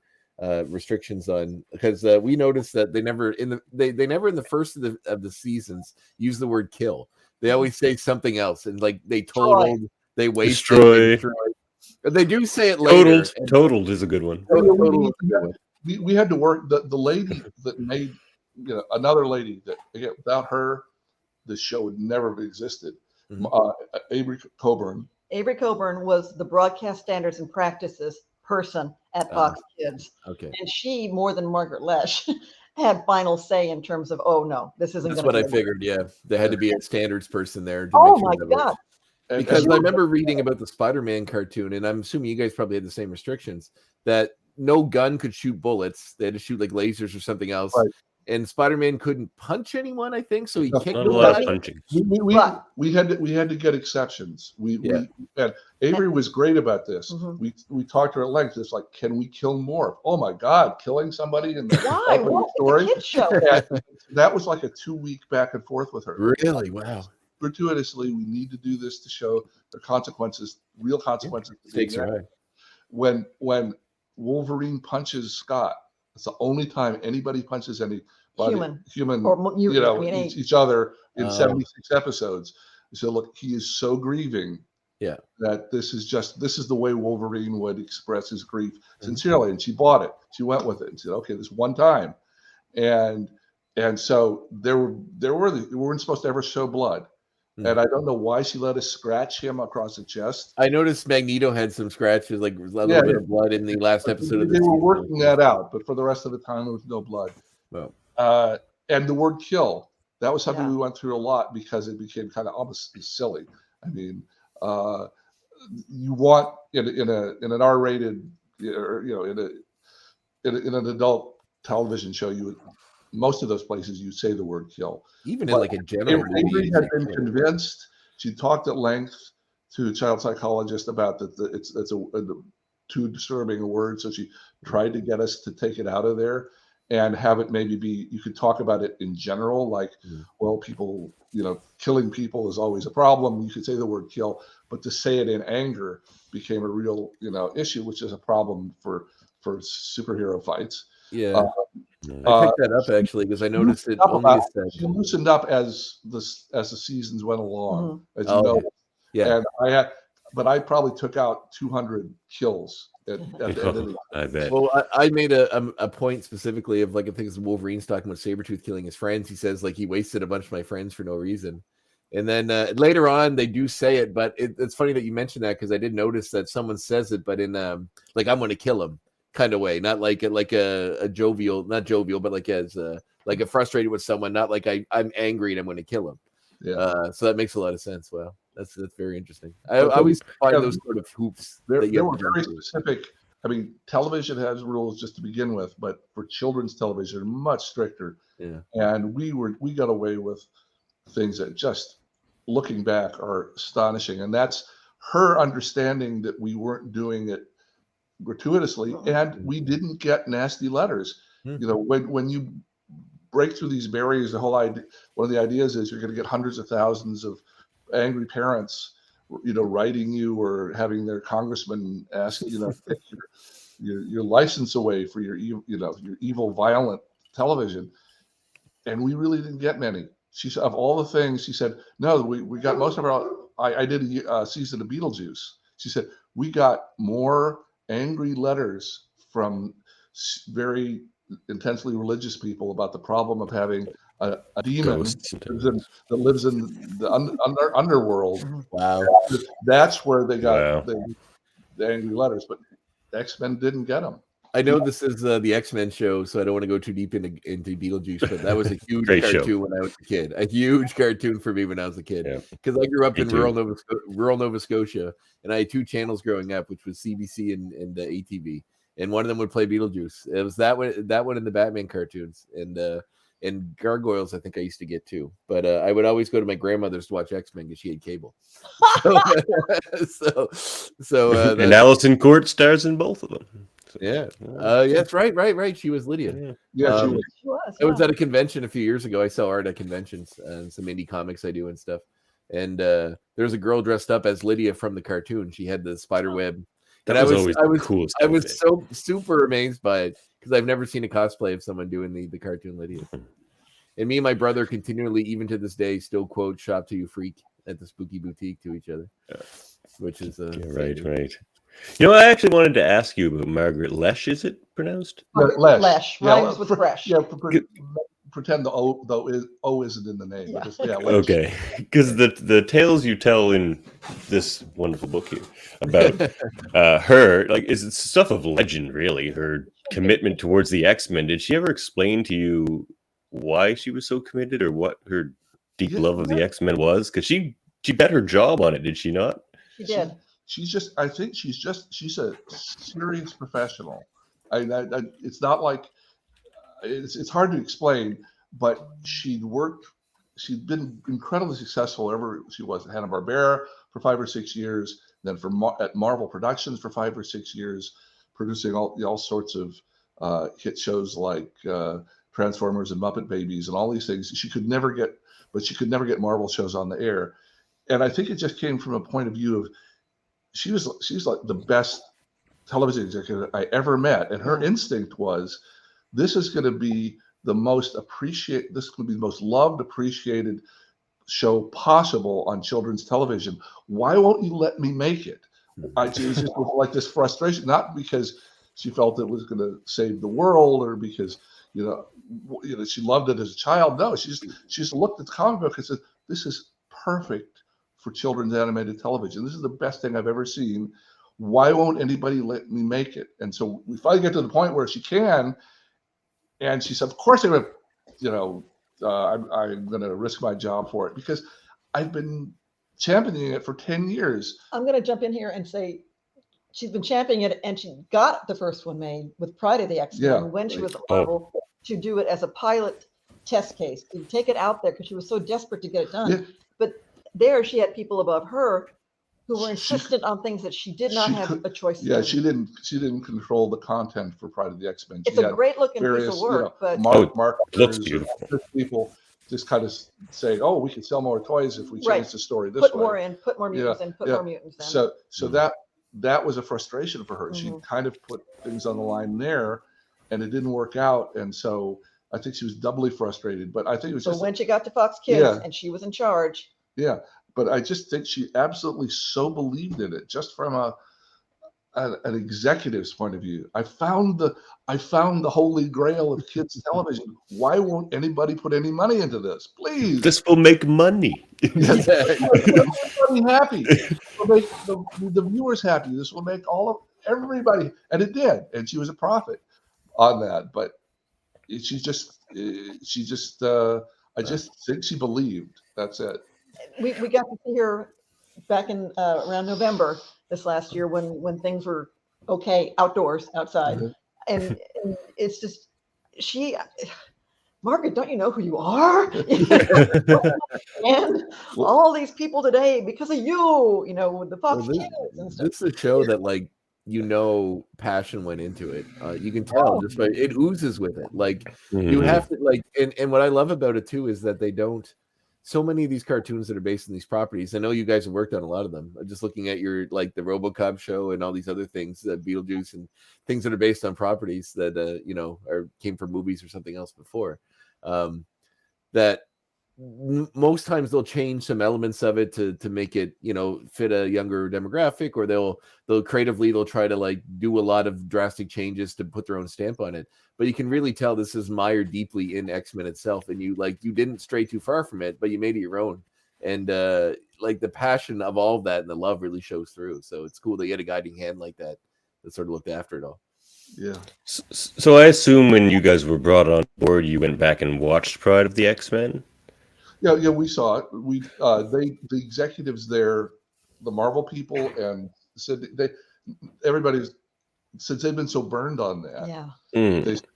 Speaker 3: restrictions on, because we noticed that they never in the first of the seasons use the word kill. They always say something else, and like they totaled, they wasted, they destroyed. They do say it later.
Speaker 2: Totaled is a good one.
Speaker 5: We had to work. The lady that made another lady that, again, without her, this show would never have existed. Avery Coburn.
Speaker 4: Avery Coburn was the broadcast standards and practices person at Fox Kids.
Speaker 3: Okay.
Speaker 4: And she, more than Margaret Lash, had final say in terms of, this isn't.
Speaker 3: That's what I figured. Yeah, there had to be a standards person there.
Speaker 4: To make sure my God.
Speaker 3: Because I remember reading about the Spider-Man cartoon, and I'm assuming you guys probably had the same restrictions, that no gun could shoot bullets. They had to shoot like lasers or something else. Right. And Spider-Man couldn't punch anyone, I think, so he kicked.
Speaker 2: Not a lot of punching.
Speaker 5: We had to get exceptions. And Avery was great about this. We talked to her at length. It's like, can we kill more? Oh my God, killing somebody in the story.
Speaker 4: It's a kid show.
Speaker 5: That was like a 2-week back and forth with her.
Speaker 3: Really? Wow.
Speaker 5: Gratuitously, we need to do this to show the consequences, real consequences.
Speaker 3: Stakes are high.
Speaker 5: When Wolverine punches Scott, it's the only time anybody punches anybody human or each other in 76 episodes. So look, he is so grieving that this is the way Wolverine would express his grief sincerely, and she bought it. She went with it and said, okay, this one time. And so we weren't supposed to ever show blood. And I don't know why she let us scratch him across the chest.
Speaker 3: I noticed Magneto had some scratches, like a little bit of blood in the last episode of the season.
Speaker 5: They were working that out, but for the rest of the time, there was no blood.
Speaker 3: Well,
Speaker 5: and the word kill, that was something we went through a lot because it became kind of almost silly. I mean, you want in an R-rated, in an adult television show, most of those places you say the word kill.
Speaker 3: Even in like a general movie.
Speaker 5: Avery had been convinced. She talked at length. to a child psychologist about that it's a too disturbing a word, so she tried to get us to take it out of there and have it maybe be, you could talk about it in general, like, well, people, killing people is always a problem. You could say the word kill, but to say it in anger became a real, issue, which is a problem for superhero fights.
Speaker 3: Yeah. I picked that up actually because I noticed it only said.
Speaker 5: She loosened up as the seasons went along, as you know.
Speaker 3: Yeah.
Speaker 5: And I probably took out 200 kills at the end of the.
Speaker 2: I bet.
Speaker 3: Well, I made a point specifically of, like, I think it's Wolverine's talking about Sabretooth killing his friends. He says, like, he wasted a bunch of my friends for no reason. And then later on, they do say it, but it's funny that you mentioned that because I did notice that someone says it, but in like, I'm going to kill him kind of way, not like a jovial, not jovial, but like as like a frustrated with someone, not like I'm angry and I'm going to kill him.
Speaker 5: Yeah.
Speaker 3: So that makes a lot of sense. Wow, that's very interesting. I always find those sort of hoops.
Speaker 5: There were very specific. I mean, television has rules just to begin with, but for children's television, they're much stricter.
Speaker 3: Yeah.
Speaker 5: And we got away with things that, just looking back, are astonishing. And that's her understanding that we weren't doing it gratuitously, and we didn't get nasty letters. When you break through these barriers, the whole idea, one of the ideas is you're going to get hundreds of thousands of angry parents, writing you or having their congressman ask, take your license away for your evil, violent television. And we really didn't get many. She said, of all the things, she said, no, we got most of our. I did a season of Beetlejuice. She said we got more angry letters from very intensely religious people about the problem of having a demon that lives in the underworld.
Speaker 3: Wow.
Speaker 5: That's where they got the angry letters, but X-Men didn't get them.
Speaker 3: I know this is the X-Men show, so I don't want to go too deep into Beetlejuice, but that was a huge cartoon when I was a kid. A huge cartoon for me when I was a kid, because I grew up in rural Nova Scotia, and I had two channels growing up, which was CBC and ATV, and one of them would play Beetlejuice. It was that one in the Batman cartoons, and Gargoyles. I think I used to get too, but I would always go to my grandmother's to watch X-Men because she had cable. So
Speaker 2: and Allison Court stars in both of them.
Speaker 3: Yeah. Yes, right. She was Lydia.
Speaker 5: Yeah, she
Speaker 4: was.
Speaker 3: I was at a convention a few years ago. I sell art at conventions and some indie comics I do and stuff. And there's a girl dressed up as Lydia from the cartoon. She had the spider web. And I was so super amazed by it because I've never seen a cosplay of someone doing the cartoon Lydia. And me and my brother continually, even to this day, still quote "Shop till you freak" at the Spooky Boutique to each other, which is
Speaker 2: right. I actually wanted to ask you about Margaret Lesh. Is it pronounced?
Speaker 4: Lesh. Rhymes with fresh.
Speaker 5: Yeah, pretend the O isn't in the name.
Speaker 4: Yeah.
Speaker 5: Just, Lesh.
Speaker 2: Okay, because the tales you tell in this wonderful book here about her, like, is stuff of legend, really. Her commitment towards the X-Men. Did she ever explain to you why she was so committed, or what her deep love of the X-Men was? Because she bet her job on it, did she not?
Speaker 4: She did.
Speaker 5: She's a serious professional. It's not like it's hard to explain, but she'd been incredibly successful ever. She was at Hanna-Barbera for 5 or 6 years, then at Marvel Productions for 5 or 6 years, producing all sorts of hit shows like Transformers and Muppet Babies and all these things. She could never get Marvel shows on the air, and I think it just came from a point of view of she's like the best television executive I ever met, and her instinct was, this is going to be the most loved, appreciated show possible on children's television. Why won't you let me make it? It was just like this frustration, not because she felt it was going to save the world or because she loved it as a child. No, she just looked at the comic book and said, this is perfect for children's animated television. This is the best thing I've ever seen. Why won't anybody let me make it? And so we finally get to the point where she can, and she said, of course I'm going to risk my job for it, because I've been championing it for 10 years.
Speaker 4: I'm going to jump in here and say she's been championing it, and she got the first one made with Pride of the X-Men when she was at Marvel to do it as a pilot test case, to take it out there because she was so desperate to get it done. Yeah. But there she had people above her who were insistent on things that she did not have a choice to
Speaker 5: Yeah,
Speaker 4: do.
Speaker 5: she didn't control the content for Pride of the X-Men.
Speaker 4: It's a great looking piece of work, but
Speaker 2: it looks beautiful.
Speaker 5: People just kind of saying, "Oh, we could sell more toys if we change the story this
Speaker 4: put
Speaker 5: way."
Speaker 4: more in, put more mutants in, put more mutants in.
Speaker 5: So that was a frustration for her. She kind of put things on the line there, and it didn't work out, and so I think she was doubly frustrated. But I think it was just
Speaker 4: when she got to Fox Kids and she was in charge.
Speaker 5: Yeah, but I just think she absolutely so believed in it, just from an executive's point of view. I found the holy grail of kids television. Why won't anybody put any money into this? Please,
Speaker 2: this will make money.
Speaker 5: Yes, everybody happy. This will make the viewers happy. This will make everybody, and it did. And she was a prophet on that. But I just think she believed. That's it.
Speaker 4: We got to see her back in around November this last year when things were okay outdoors, outside, and it's just Margaret, don't you know who you are? And all these people today because of you, with the Fox Kids and stuff.
Speaker 3: This is a show that passion went into it. You can tell just by it oozes with it. You have to and what I love about it too is that they don't. So many of these cartoons that are based on these properties. I know you guys have worked on a lot of them. Just looking at your the RoboCop show and all these other things, Beetlejuice and things that are based on properties that came from movies or something else before. That most times they'll change some elements of it to make it fit a younger demographic, or they'll creatively try to do a lot of drastic changes to put their own stamp on it. But you can really tell this is mired deeply in X-Men itself, and you didn't stray too far from it, but you made it your own. And the passion of all of that and the love really shows through. So it's cool that you had a guiding hand like that sort of looked after it all.
Speaker 5: Yeah.
Speaker 2: So I assume when you guys were brought on board, you went back and watched Pride of the X-Men.
Speaker 5: Yeah, we saw it. The executives there, the Marvel people, and said everybody, since they've been so burned on that, they said,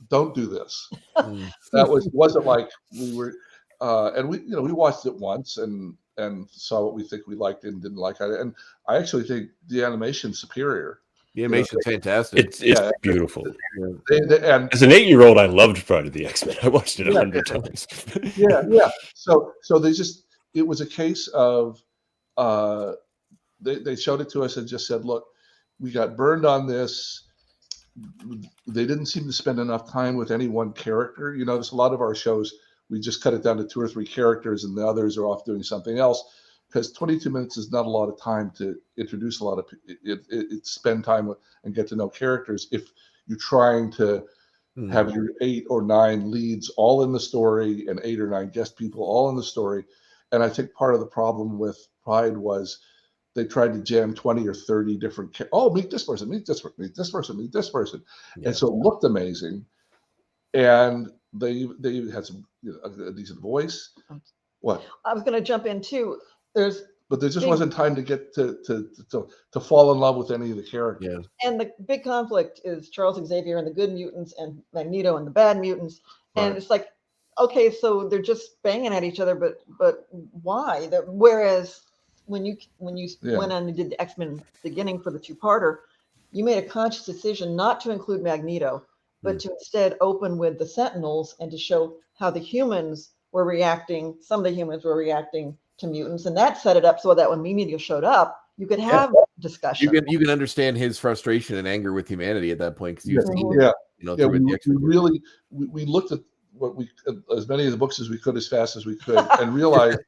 Speaker 5: don't do this. That wasn't like we were, and we watched it once and saw what we think we liked and didn't like it. And I actually think the animation's superior.
Speaker 3: The animation's fantastic.
Speaker 2: It's beautiful.
Speaker 5: And
Speaker 2: as an 8-year-old, I loved Pride of the X-Men. I watched it 100 times.
Speaker 5: Yeah. So it was a case of they showed it to us and just said, look, we got burned on this. They didn't seem to spend enough time with any one character. There's a lot of our shows, we just cut it down to 2 or 3 characters and the others are off doing something else. Because 22 minutes is not a lot of time to introduce a lot of it spend time with and get to know characters. If you're trying to have your 8 or 9 leads all in the story and 8 or 9 guest people all in the story, and I think part of the problem with Pride was they tried to jam 20 or 30 different. Meet this person, meet this person, meet this person, meet this person, and so it looked amazing, and they had some a decent voice. What
Speaker 4: I was going to jump in too.
Speaker 5: But there just wasn't time to get to fall in love with any of the characters.
Speaker 4: Yeah. And the big conflict is Charles Xavier and the good mutants and Magneto and the bad mutants. And it's like, okay, so they're just banging at each other, but why? Whereas when you went on and did the X-Men beginning for the 2-parter, you made a conscious decision not to include Magneto, but to instead open with the Sentinels and to show how the humans were reacting. Some of the humans were reacting to mutants, and that set it up so that when Magneto showed up, you could have discussion.
Speaker 3: You can understand his frustration and anger with humanity at that point because you've seen
Speaker 5: we looked at as many of the books as we could as fast as we could and realized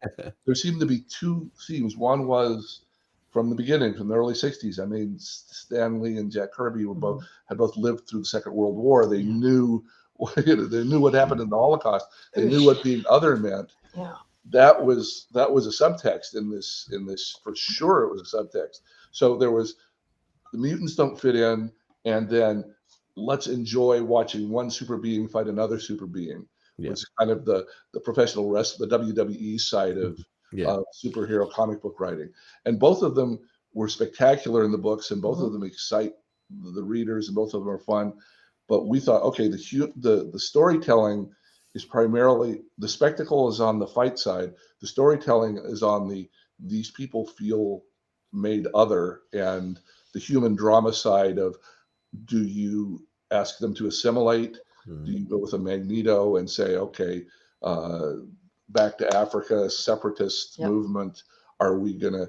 Speaker 5: there seemed to be 2 themes. One was from the beginning, from the early 60s. I mean, Stan Lee and Jack Kirby had both lived through the Second World War. They knew they knew what happened in the Holocaust. They knew what being other meant.
Speaker 4: Yeah.
Speaker 5: That was a subtext in this for sure. It was a subtext. So there was the mutants don't fit in, and then let's enjoy watching one super being fight another super being. Yeah. It's kind of the professional the WWE side of superhero comic book writing, and both of them were spectacular in the books, and both of them excite the readers, and both of them are fun. But we thought, okay, the storytelling is primarily, the spectacle is on the fight side. The storytelling is on these people feel made other, and the human drama side of, do you ask them to assimilate? Do you go with a Magneto and say, okay, back to Africa, separatist movement? Are we gonna,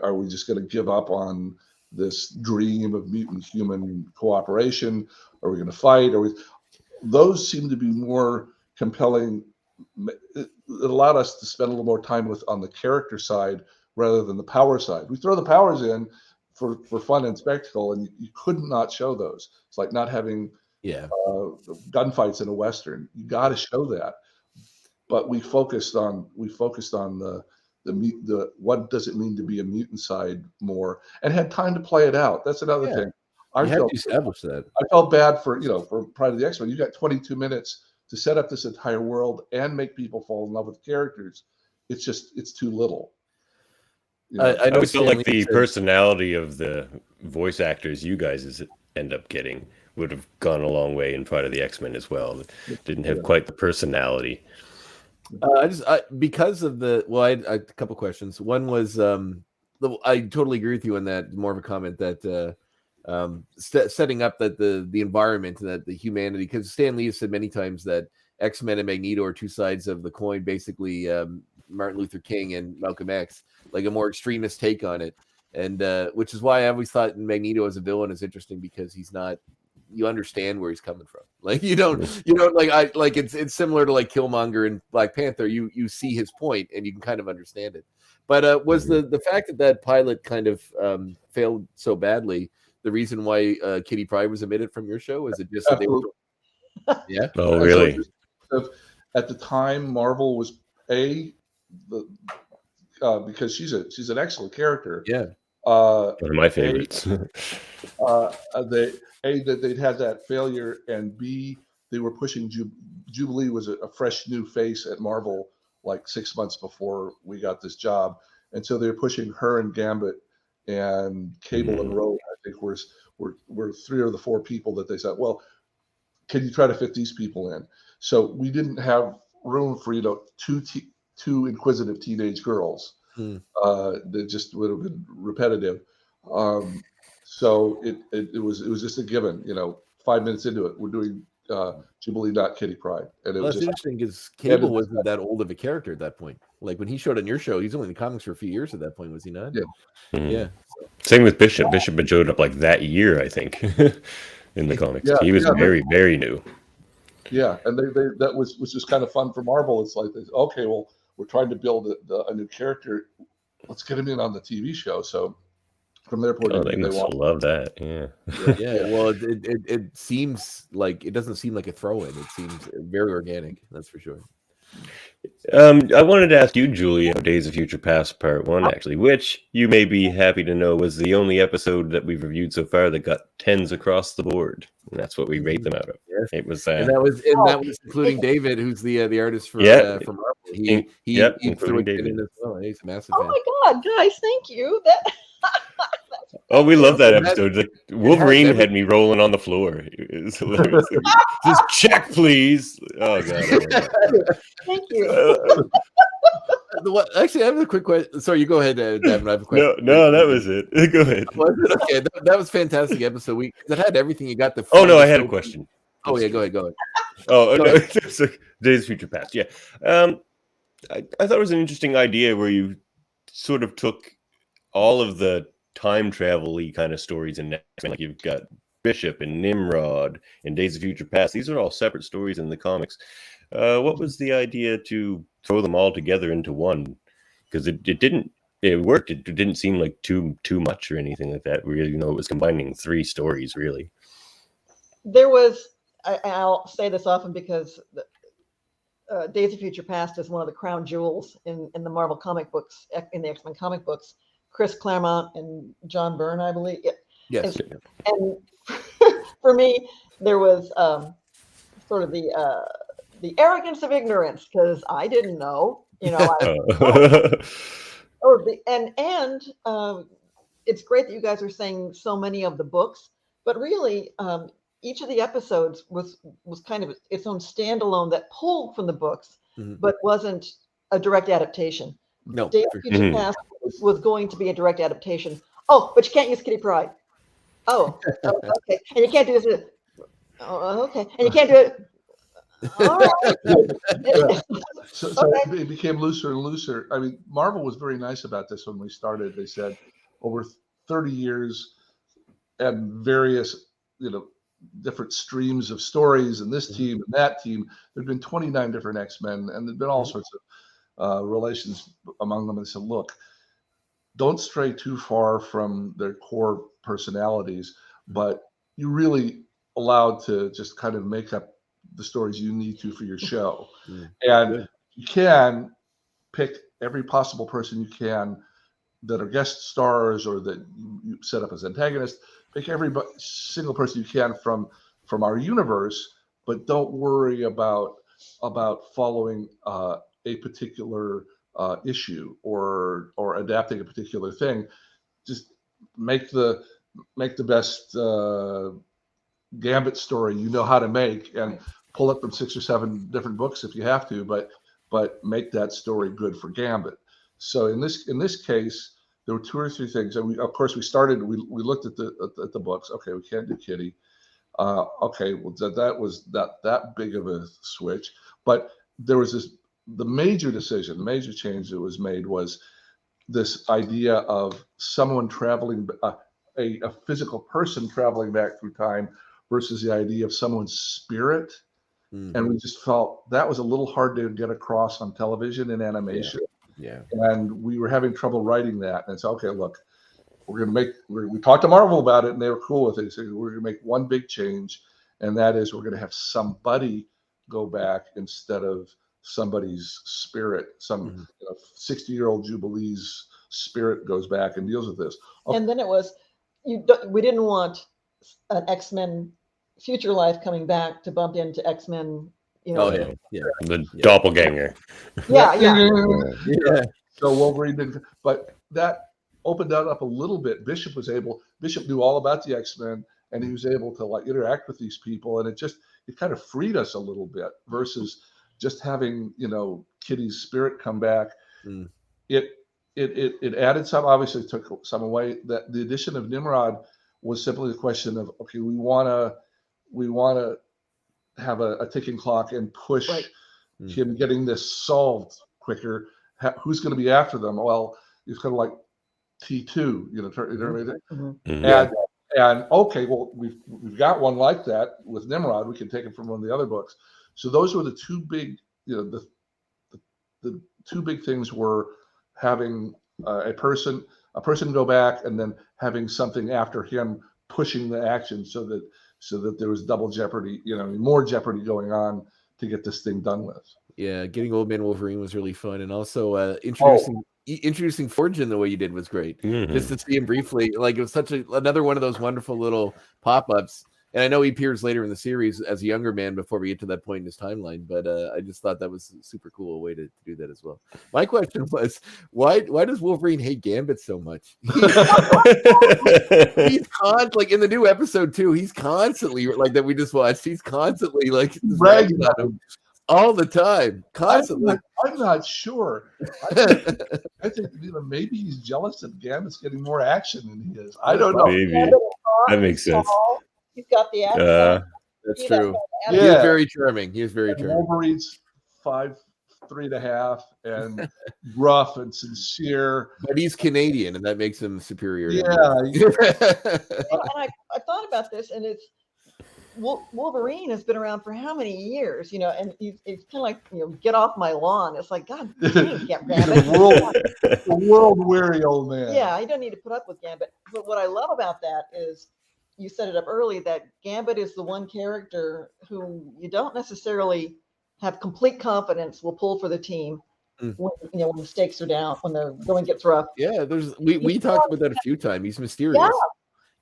Speaker 5: are we just gonna give up on this dream of mutant human cooperation? Are we gonna fight? Those seem to be more compelling. It allowed us to spend a little more time on the character side rather than the power side. We throw the powers in for fun and spectacle, and you could not show those. It's like not having gunfights in a Western. You got to show that. But we focused on the what does it mean to be a mutant side more, and had time to play it out. That's another thing.
Speaker 3: I had to establish that.
Speaker 5: I felt bad for Pride of the X-Men. You got 22 minutes to set up this entire world and make people fall in love with characters. It's too little.
Speaker 2: I always felt like the personality of the voice actors you guys end up getting would have gone a long way in Pride of the X-Men as well. It didn't have quite the personality.
Speaker 3: Because of I had a couple questions. One was I totally agree with you on that. More of a comment that setting up that the environment and that the humanity, because Stan Lee has said many times that X-Men and Magneto are two sides of the coin, basically Martin Luther King and Malcolm X, like a more extremist take on it. And which is why I always thought Magneto as a villain is interesting, because he's not, you understand where he's coming from. Like you don't like it's similar to like Killmonger and Black Panther. You see his point and you can kind of understand it. But was the fact that pilot kind of failed so badly the reason why Kitty Pryde was omitted from your show? Is it just that they were? Yeah.
Speaker 2: Oh, really?
Speaker 5: At the time, Marvel was because she's an excellent character.
Speaker 3: Yeah.
Speaker 2: One of my favorites.
Speaker 5: That they'd had that failure, and B, they were pushing Jubilee was a fresh new face at Marvel like 6 months before we got this job, and so they were pushing her and Gambit and Cable and Rogue. I think were 3 or the 4 people that they said, well, can you try to fit these people in? So we didn't have room for two inquisitive teenage girls. That just would have been repetitive. So it was just a given. 5 minutes into it, we're doing Jubilee, not Kitty Pryde. And it was
Speaker 3: just interesting because Cable wasn't that old of a character at that point. Like when he showed on your show, he's only in the comics for a few years at that point, was he not?
Speaker 5: Yeah.
Speaker 2: Mm-hmm.
Speaker 3: Yeah.
Speaker 2: Same with Bishop. Bishop had showed up like that year, I think, in the comics. He was very, very new.
Speaker 5: Yeah, and that was just kind of fun for Marvel. It's like, okay, well, we're trying to build a new character. Let's get him in on the TV show. So from their point of view,
Speaker 2: they must love that.
Speaker 3: Yeah. Well, it seems like it doesn't seem like a throw-in. It seems very organic. That's for sure.
Speaker 2: I wanted to ask you, Julia, Days of Future Past Part 1, actually, which you may be happy to know was the only episode that we've reviewed so far that got 10s across the board. And that's what we rate them out of.
Speaker 3: Yes.
Speaker 2: It was,
Speaker 3: and that was including David, who's the artist from Marvel. He threw it in as well. He's a massive fan.
Speaker 4: Oh my God, guys, thank you.
Speaker 2: Oh, we love that episode. Like, Wolverine had me rolling on the floor. It was hilarious. Just check, please. Oh God.
Speaker 4: Thank you.
Speaker 3: Actually, I have a quick question. Sorry, you go ahead, Devin. I have a question.
Speaker 2: No, that was it. Go ahead.
Speaker 3: Okay, that was a fantastic episode. That had everything. You got the.
Speaker 2: Oh no, I had a question.
Speaker 3: Oh yeah, go ahead.
Speaker 2: Oh no, it's like Days of Future Past. Yeah, I thought it was an interesting idea where you sort of took all of the time travel-y kind of stories in X-Men. Like you've got Bishop and Nimrod and Days of Future Past. These are all separate stories in the comics. What was the idea to throw them all together into one? Because it worked. It didn't seem like too much or anything like that. Really, it was combining 3 stories really.
Speaker 4: There was, I'll say this often because Days of Future Past is one of the crown jewels in the Marvel comic books, in the X-Men comic books. Chris Claremont and John Byrne, I believe.
Speaker 3: Yes.
Speaker 4: And for me, there was sort of the arrogance of ignorance, because I didn't know, it's great that you guys are saying so many of the books, but really each of the episodes was kind of its own standalone that pulled from the books, but wasn't a direct adaptation.
Speaker 3: No.
Speaker 4: Days of Future Past was going to be a direct adaptation. Oh, but you can't use Kitty Pryde. Oh, okay. And you can't do this. Oh, okay. And you can't do it. All right.
Speaker 5: So it became looser and looser. I mean, Marvel was very nice about this when we started. They said over 30 years and various, different streams of stories and this team and that team, there'd been 29 different X-Men, and there'd been all sorts of relations among them. And said, look, don't stray too far from their core personalities, but you're really allowed to just kind of make up the stories you need to for your show. And you can pick every possible person you can that are guest stars or that you set up as antagonists. Pick every single person you can from our universe, but don't worry about following a particular issue or adapting a particular thing. Just make the best Gambit story you know how to make, and pull it from 6 or 7 different books if you have to, but make that story good for Gambit. So in this case, there were 2 or 3 things, and we looked at the books. Okay, we can't do Kitty. Okay, well that was that big of a switch, but there was the major change that was made was this idea of someone traveling, a physical person traveling back through time versus the idea of someone's spirit. And we just felt that was a little hard to get across on television and animation.
Speaker 3: Yeah.
Speaker 5: And we were having trouble writing that. And it's okay, look, we talked to Marvel about it and they were cool with it. They said, we're going to make one big change. And that is we're going to have somebody go back instead of somebody's spirit. Some 60-year-old Jubilee's spirit goes back and deals with this.
Speaker 4: Okay. And then it was, we didn't want an X-Men future life coming back to bump into X-Men,
Speaker 2: the doppelganger.
Speaker 4: Yeah.
Speaker 5: So Wolverine didn't, but that opened that up a little bit. Bishop knew all about the X-Men, and he was able to interact with these people, and it kind of freed us a little bit versus just having Kitty's spirit come back. It added some, obviously took some away. That the addition of Nimrod was simply the question of, okay, we want to have a ticking clock and push him getting this solved quicker. Who's going to be after them? Well, it's kind of like T2, and okay, well, we've got one like that with Nimrod. We can take it from one of the other books. So those were the 2 big, the 2 big things were having a person go back and then having something after him pushing the action so that there was double jeopardy, more jeopardy going on to get this thing done with.
Speaker 3: Yeah, getting Old Man Wolverine was really fun, and also introducing Forge in the way you did was great. Just to see him briefly, it was such another one of those wonderful little pop-ups. And I know he appears later in the series as a younger man before we get to that point in his timeline, but I just thought that was a super cool way to do that as well. My question was, why does Wolverine hate Gambit so much? He's constantly, in the new episode too, he's constantly, that we just watched, he's constantly bragging on him all the time, constantly.
Speaker 5: I'm not sure. I think maybe he's jealous that Gambit's getting more action than he is. I don't know.
Speaker 2: Maybe. That makes sense.
Speaker 4: He's got the accent.
Speaker 3: That's true. He is very charming.
Speaker 5: Wolverine's 5'3.5" and rough and sincere.
Speaker 3: But he's Canadian, and that makes him superior.
Speaker 5: Yeah.
Speaker 4: And I thought about this, and it's Wolverine has been around for how many years, and he's kind of like, get off my lawn. It's like, God, you can't Gambit.
Speaker 5: The world-weary old man.
Speaker 4: Yeah, you don't need to put up with Gambit. But what I love about that is, you set it up early, that Gambit is the one character who you don't necessarily have complete confidence will pull for the team when the stakes are down, when the going gets rough.
Speaker 3: Yeah, we talked about that a few times. He's mysterious.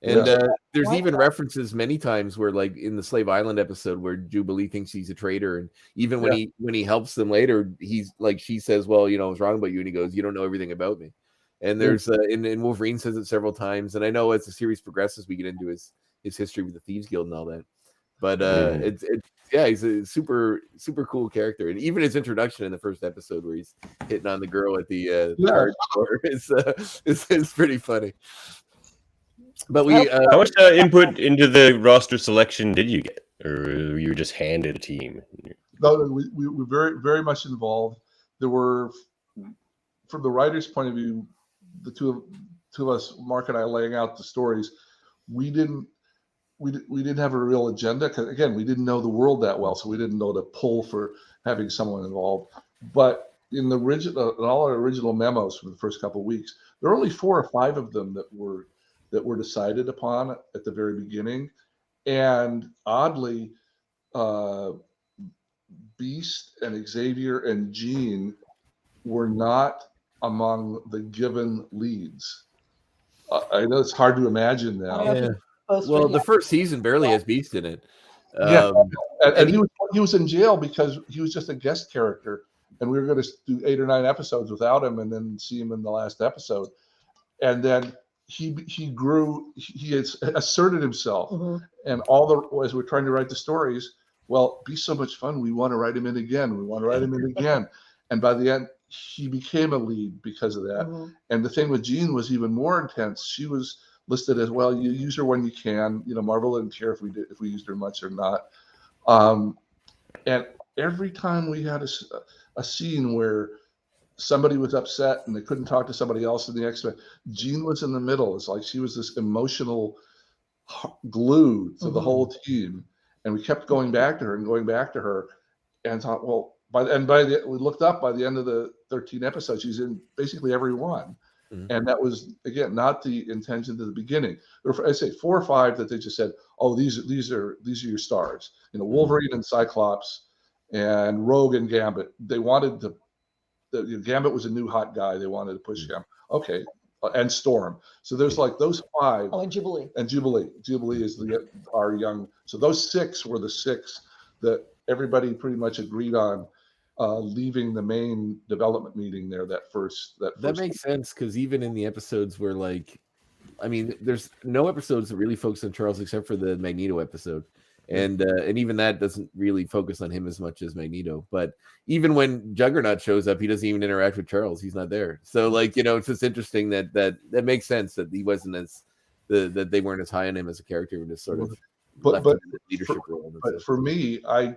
Speaker 3: Yeah. And there's even references many times where, in the Slave Island episode, where Jubilee thinks he's a traitor, and even when he helps them later, he's she says, "Well, what's wrong about you?" And he goes, "You don't know everything about me." And there's and Wolverine says it several times, and I know as the series progresses, we get into his history with the Thieves Guild and all that. But Yeah, he's a super cool character, and even his introduction in the first episode where he's hitting on the girl at the card store is pretty funny. But
Speaker 2: how much input into the roster selection did you get, or you were just handed a team?
Speaker 5: No, we were very much involved. There were, from the writer's point of view, the two of us, Mark and I, laying out the stories. We didn't have a real agenda because, again, we didn't know the world that well, so we didn't know to pull for having someone involved. But in all our original memos from the first couple of weeks, there are only 4 or 5 of them that were decided upon at the very beginning, and oddly, Beast and Xavier and Jean were not among the given leads. I know it's hard to imagine now.
Speaker 3: Yeah. Well, the first season barely has Beast in it.
Speaker 5: And he was in jail because he was just a guest character, and we were going to do 8 or 9 episodes without him, and then see him in the last episode. And then he grew. He has asserted himself, and as we're trying to write the stories, well, Beast's so much fun. We want to write him in again. We want to write him in again. And by the end, he became a lead because of that. And the thing with Jean was even more intense. She was listed as, well, you use her when you can. Marvel didn't care if we used her much or not. And every time we had a scene where somebody was upset and they couldn't talk to somebody else in the X-Men, Jean was in the middle. It's like she was this emotional glue to the whole team. And we kept going back to her and thought, well, we looked up, by the end of the 13 episodes, she's in basically every one. And that was, again, not the intention at the beginning. There were, I say, 4 or 5 that they just said, oh, these are your stars. Wolverine and Cyclops and Rogue and Gambit. They wanted Gambit was a new hot guy. They wanted to push him. Okay. And Storm. So there's like those 5.
Speaker 4: Oh, and Jubilee.
Speaker 5: Jubilee is our young. So those 6 were the 6 that everybody pretty much agreed on leaving the main development meeting there. That
Speaker 3: makes sense, because even in the episodes where, there's no episodes that really focus on Charles except for the Magneto episode. And even that doesn't really focus on him as much as Magneto. But even when Juggernaut shows up, he doesn't even interact with Charles. He's not there. So it's just interesting that makes sense that he wasn't that they weren't as high on him as a character, and just sort of left him in the leadership role.
Speaker 5: But for me, I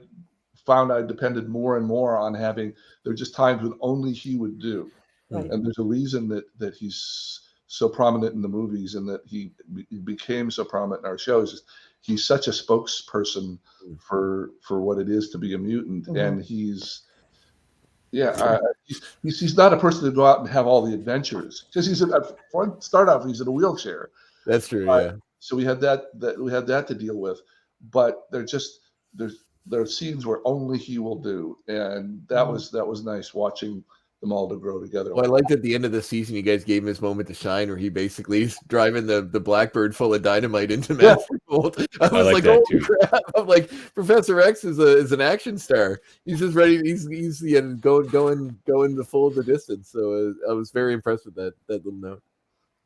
Speaker 5: found I depended more and more on having. There were just times when only he would do, and there's a reason that he's so prominent in the movies and that he became so prominent in our shows. He's such a spokesperson for what it is to be a mutant, and he's not a person to go out and have all the adventures, because he's in a wheelchair.
Speaker 3: That's true. Yeah.
Speaker 5: So we had that to deal with, but there are scenes where only he will do, and that was nice watching them all to grow together.
Speaker 3: Well, I liked at the end of the season, you guys gave him his moment to shine, where he basically is driving the Blackbird full of dynamite into Masterfold. I was like, oh crap! I'm like, Professor X is an action star. He's just ready. He's going the full of the distance. So I was very impressed with that little note.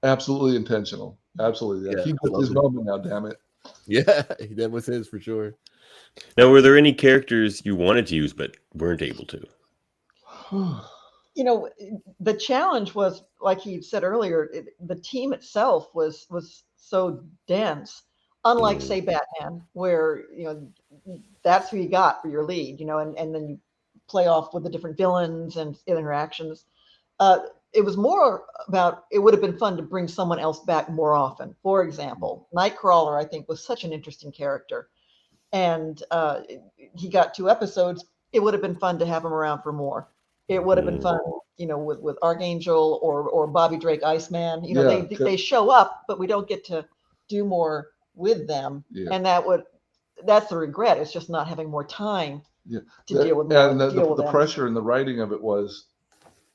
Speaker 5: Absolutely intentional. Absolutely. Yeah. He got his moment now. Damn it.
Speaker 3: Yeah, that was his for sure.
Speaker 2: Now, were there any characters you wanted to use but weren't able to?
Speaker 4: The challenge was, like you said earlier, the team itself was so dense, unlike, say, Batman, where, that's who you got for your lead, and then you play off with the different villains and interactions. It was more about, it would have been fun to bring someone else back more often. For example, Nightcrawler, I think, was such an interesting character. And he got 2 episodes. It would have been fun to have him around for more. It would have been fun, with Archangel or Bobby Drake, Iceman. They show up, but we don't get to do more with them. Yeah. And that's the regret. It's just not having more time to deal with them.
Speaker 5: And the pressure in the writing of it was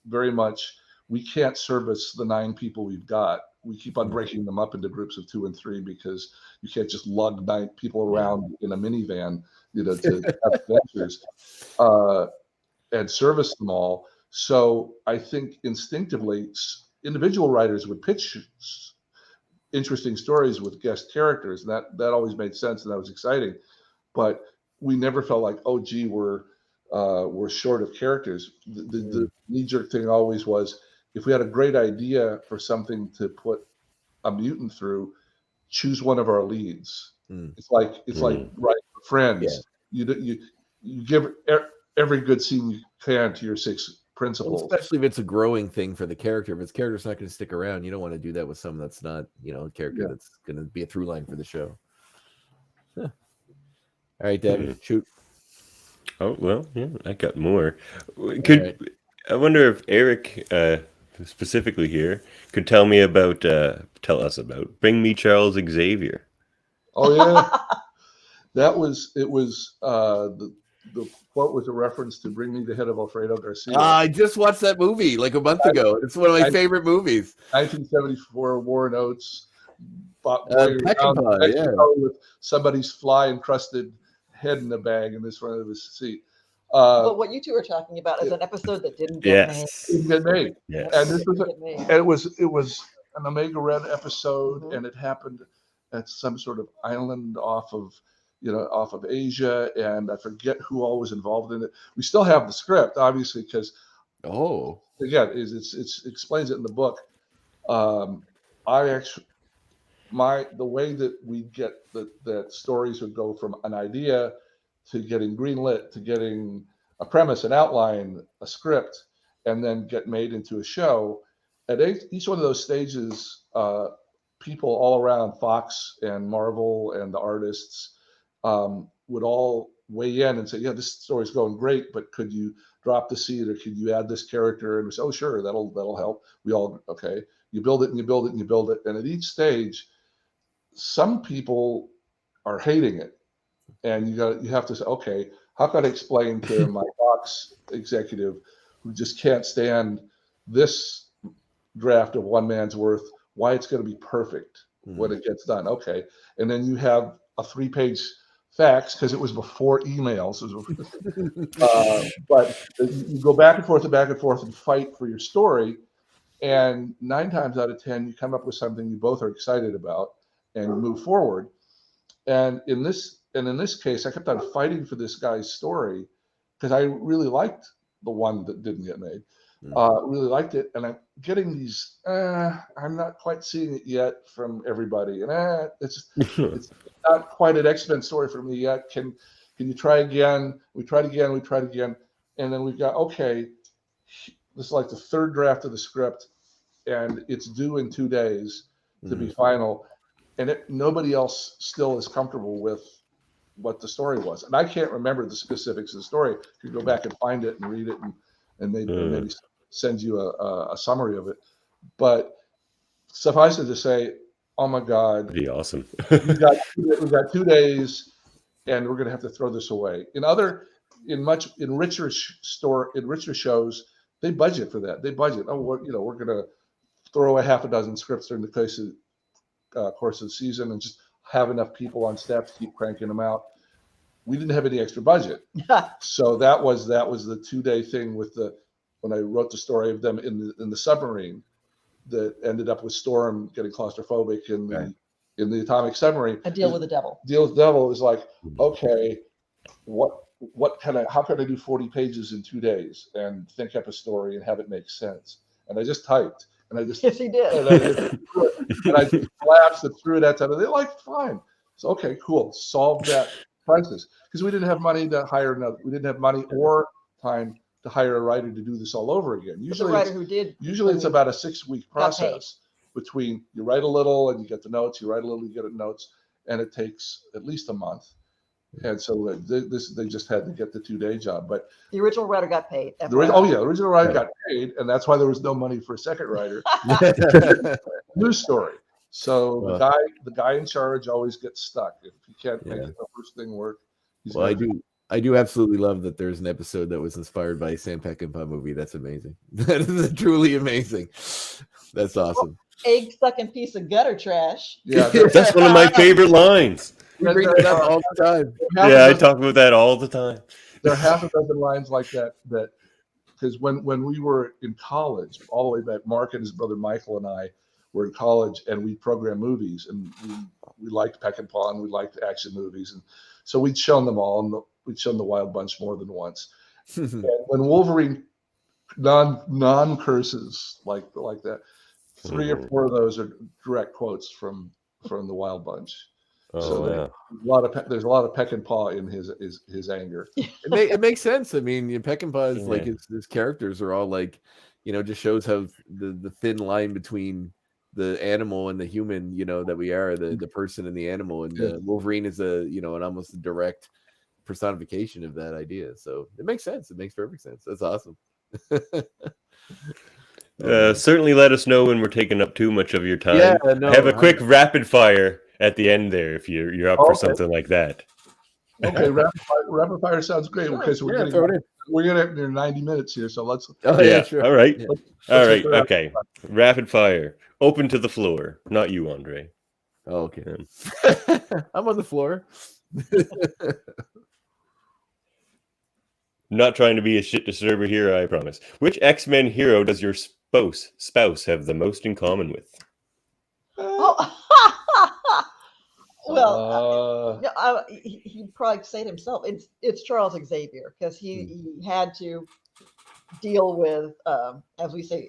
Speaker 5: very much, we can't service the 9 people we've got. We keep on breaking them up into groups of 2 and 3, because you can't just lug 9 people around in a minivan, to have adventures. And service them all. So I think instinctively, individual writers would pitch interesting stories with guest characters, and that always made sense, and that was exciting. But we never felt like, oh, gee, we're short of characters. The knee-jerk thing always was, if we had a great idea for something to put a mutant through, choose one of our leads. It's like right, Friends. Yeah. You give every good scene you can to your 6 principals.
Speaker 3: Well, especially if it's a growing thing for the character. If its character's not going to stick around, you don't want to do that with someone that's not, a character that's going to be a through line for the show. Huh. All right, David, shoot.
Speaker 2: Oh, well, yeah, I got more. I wonder if Eric, specifically here, could tell us about Bring Me Charles Xavier.
Speaker 5: Oh, yeah. It was the quote was a reference to Bring Me the Head of Alfredo Garcia.
Speaker 3: I just watched that movie like a month ago. It's one of my favorite movies.
Speaker 5: 1974, Warren Oates.
Speaker 3: Peckinpah,
Speaker 5: with somebody's fly-encrusted head in a bag in the front of his seat.
Speaker 4: But what you two are talking about is an episode that didn't get made.
Speaker 5: Didn't get made.
Speaker 2: Yes.
Speaker 5: And this was it was an Omega Red episode, and it happened at some sort of island off of Asia, and I forget who all was involved in it. We still have the script, obviously, because again, it explains it in the book. The way that we get that stories would go from an idea to getting greenlit to getting a premise, an outline, a script, and then get made into a show. At each one of those stages, people all around Fox and Marvel and the artists would all weigh in and say, yeah, this story's going great, but could you drop the seed, or could you add this character? And we say, oh, sure, that'll help. We all, okay. You build it and you build it and you build it. And at each stage, some people are hating it. And you have to say, okay, how can I explain to my Fox executive who just can't stand this draft of one man's worth why it's going to be perfect when it gets done? Okay. And then you have a 3-page fax, because it was before emails. But you go back and forth and fight for your story. And 9 times out of 10, you come up with something you both are excited about and you move forward. And in this case, I kept on fighting for this guy's story because I really liked the one that didn't get made. Really liked it, and I'm getting these. I'm not quite seeing it yet from everybody, and it's not quite an X-Men story for me yet. Can you try again? We tried again, and then we've got, okay, this is like the 3rd draft of the script, and it's due in 2 days to be final, and nobody else still is comfortable with what the story was, and I can't remember the specifics of the story. You can go back and find it and read it, and maybe send you a summary of it. But suffice it to say, oh my God,
Speaker 2: it'd be awesome.
Speaker 5: we've got 2 days, and we're going to have to throw this away. In richer shows, they budget for that. They budget. Oh, we're going to throw a half a dozen scripts during the course of the season and just have enough people on staff to keep cranking them out. We didn't have any extra budget, so that was the 2-day thing when I wrote the story of them in the submarine that ended up with Storm getting claustrophobic in the atomic submarine.
Speaker 4: A deal with the devil.
Speaker 5: Deal with the devil is like, okay, how can I do 40 pages in 2 days and think up a story and have it make sense? And I just typed, and I just
Speaker 4: yes, he did.
Speaker 5: And I just collapsed it through that time. And they liked fine. So okay, cool. Solve that crisis, because we didn't have money to hire we didn't have money or time to hire a writer to do this all over again. Usually it's about a 6-week process between you write a little and you get the notes, you write a little, you get the notes, and it takes at least a month. And so they just had to get the 2-day job. But
Speaker 4: the original writer got paid.
Speaker 5: The original writer got paid, and that's why there was no money for a second writer. News story. So the guy in charge always gets stuck if he can't make the first thing work.
Speaker 3: I do absolutely love that there's an episode that was inspired by a Sam Peckinpah movie. That's amazing. That is truly amazing. That's awesome.
Speaker 4: Egg sucking piece of gutter trash.
Speaker 5: Yeah,
Speaker 2: that's one of my favorite lines.
Speaker 3: You bring that up all the time.
Speaker 2: Yeah, I talk about that all the time.
Speaker 5: There are half a dozen lines like that because when we were in college, all the way back, Mark and his brother Michael and I were in college, and we programmed movies, and we liked Peckinpah and we liked action movies, and so we'd shown them all, and we'd shown the Wild Bunch more than once. And when Wolverine non curses like that, 3 or 4 of those are direct quotes from the Wild Bunch. So there's a lot of peck and paw in his anger.
Speaker 3: It makes sense. I mean, peck and paw is like his characters are all like, just shows how the thin line between the animal and the human, that we are, the person and the animal, and Wolverine is an almost direct personification of that idea. So it makes sense. It makes perfect sense. That's awesome.
Speaker 2: Certainly let us know when we're taking up too much of your time.
Speaker 3: Yeah, no,
Speaker 2: have a quick rapid fire at the end there if you're up for something like that.
Speaker 5: Okay, rapid fire sounds great. Okay, so we're getting near 90 minutes here, so let's.
Speaker 2: Sure. All right.
Speaker 5: Yeah.
Speaker 2: All right. Okay. Rapid fire. Open to the floor. Not you, Andre.
Speaker 3: Oh, okay. I'm on the floor.
Speaker 2: Not trying to be a shit disturber here, I promise. Which X-Men hero does your spouse have the most in common with?
Speaker 4: Well, he'd probably say it himself. It's Charles Xavier, because he had to deal with, as we say,